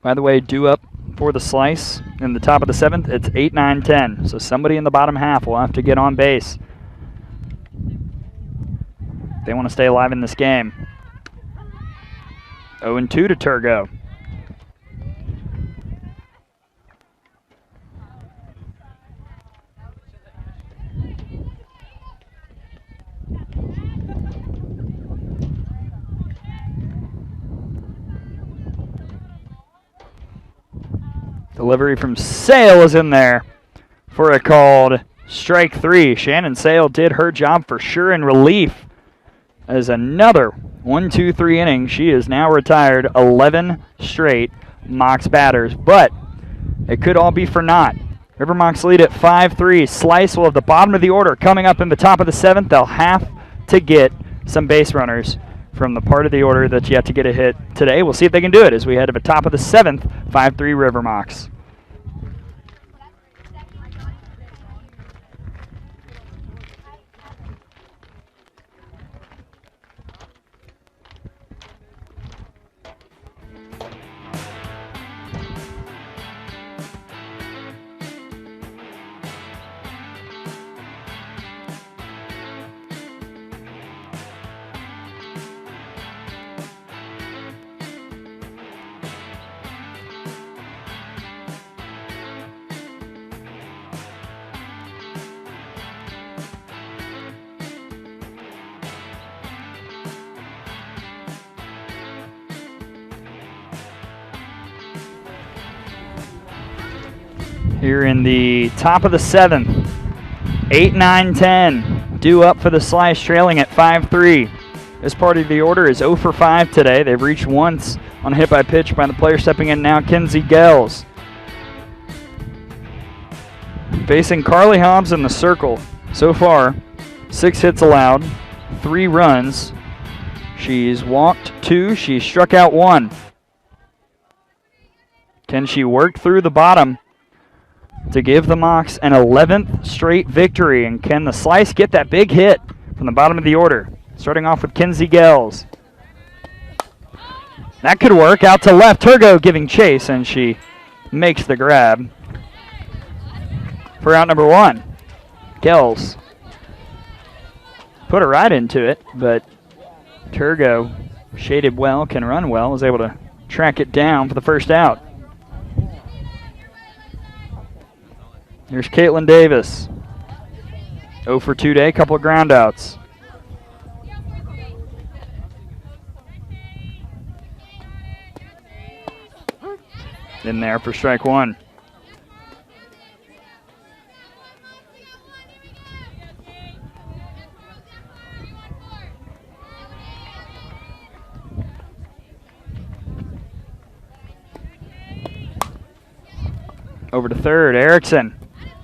By the way, due up for the slice in the top of the 7th. It's 8, 9, 10. So somebody in the bottom half will have to get on base. They want to stay alive in this game. 0-2 to Turgo. Delivery from Sale is in there for a called strike 3. Shannon Sale did her job for sure in relief as another 1-2-3 inning. She is now retired 11 straight Mocs batters, but it could all be for naught. River Mocs lead at 5-3. Slice will have the bottom of the order coming up in the top of the 7th. They'll have to get some base runners from the part of the order that's yet to get a hit today. We'll see if they can do it as we head to the top of the 7th, 5-3 River Mocs. Here in the top of the 7th, 8, 9, 10. Due up for the slice, trailing at 5-3. This part of the order is 0 for 5 today. They've reached once on a hit by pitch by the player stepping in now, Kenzie Gels. Facing Carly Hobbs in the circle. So far, 6 hits allowed, 3 runs. She's walked 2, she's struck out 1. Can she work through the bottom to give the Mocs an 11th straight victory? And can the slice get that big hit from the bottom of the order? Starting off with Kenzie Gels. That could work. Out to left. Turgo giving chase, and she makes the grab for out number 1. Gels put her right into it, but Turgo shaded well, can run well, was able to track it down for the first out. Here's Caitlin Davis. 0 for 2 today, couple of groundouts. In there for strike 1. Over to third, Erickson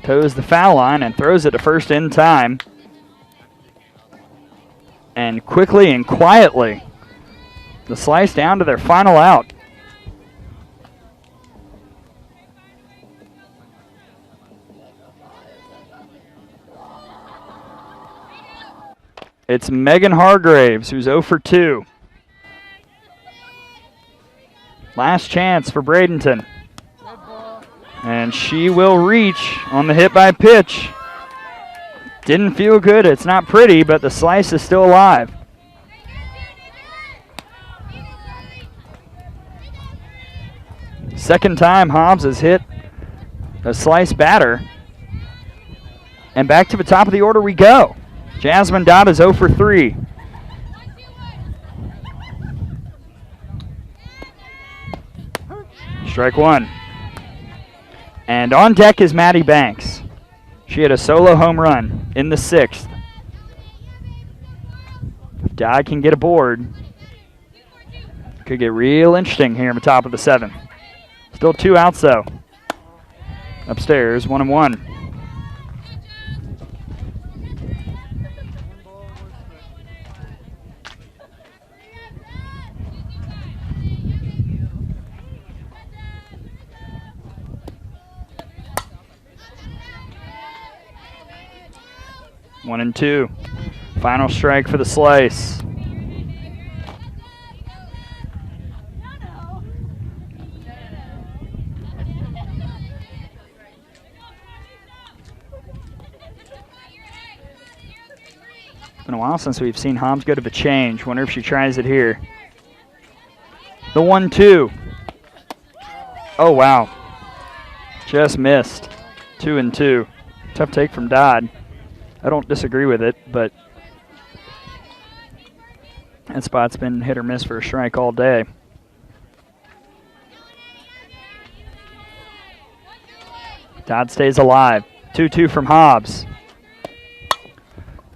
toes the foul line and throws it to first in time. And quickly and quietly, the slice down to their final out. It's Megan Hargraves, who's 0 for 2. Last chance for Bradenton. And she will reach on the hit by pitch. Didn't feel good. It's not pretty, but the slice is still alive. Second time Hobbs has hit a slice batter. And back to the top of the order we go. Jasmine Dodd is 0 for 3. Strike 1. And on deck is Maddie Banks. She had a solo home run in the 6th. If Dodd can get aboard, could get real interesting here in the top of the 7th. Still 2 outs though. Upstairs, 1-1. One and 2. Final strike for the slice. It's been a while since we've seen Hobbs go to the change. Wonder if she tries it here. The 1-2. Oh, wow. Just missed. 2-2. Tough take from Dodd. I don't disagree with it, but that spot's been hit or miss for a strike all day. Dodd stays alive. 2-2 from Hobbs.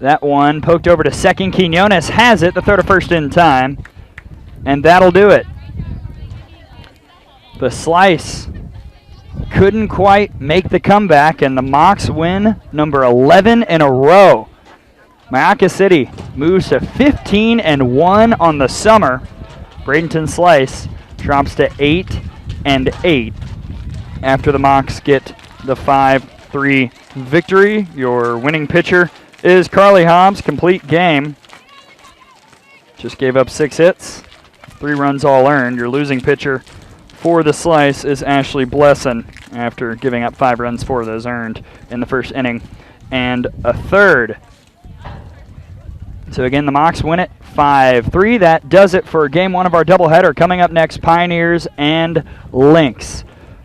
That one poked over to second. Quinones has it. The throw to first in time. And that'll do it. The slice couldn't quite make the comeback, and the Mocs win number 11 in a row. Mayaca City moves to 15-1 on the summer. Bradenton Slice drops to 8-8 after the Mocs get the 5-3 victory. Your winning pitcher is Carly Hobbs. Complete game. Just gave up 6 hits, 3 runs all earned. Your losing pitcher for the Slice is Ashley Blesson after giving up 5 runs, 4 of those earned in the first inning and a third. So again, the Mocs win it 5-3. That does it for game 1 of our doubleheader. Coming up next, Pioneers and Lynx.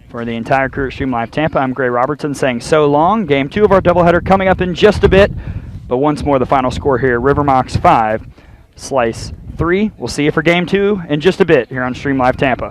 For the entire crew at Stream Live Tampa, I'm Gray Robertson saying so long. Game 2 of our doubleheader coming up in just a bit. But once more, the final score here, River Mocs 5, Slice 3. We'll see you for game 2 in just a bit here on Stream Live Tampa.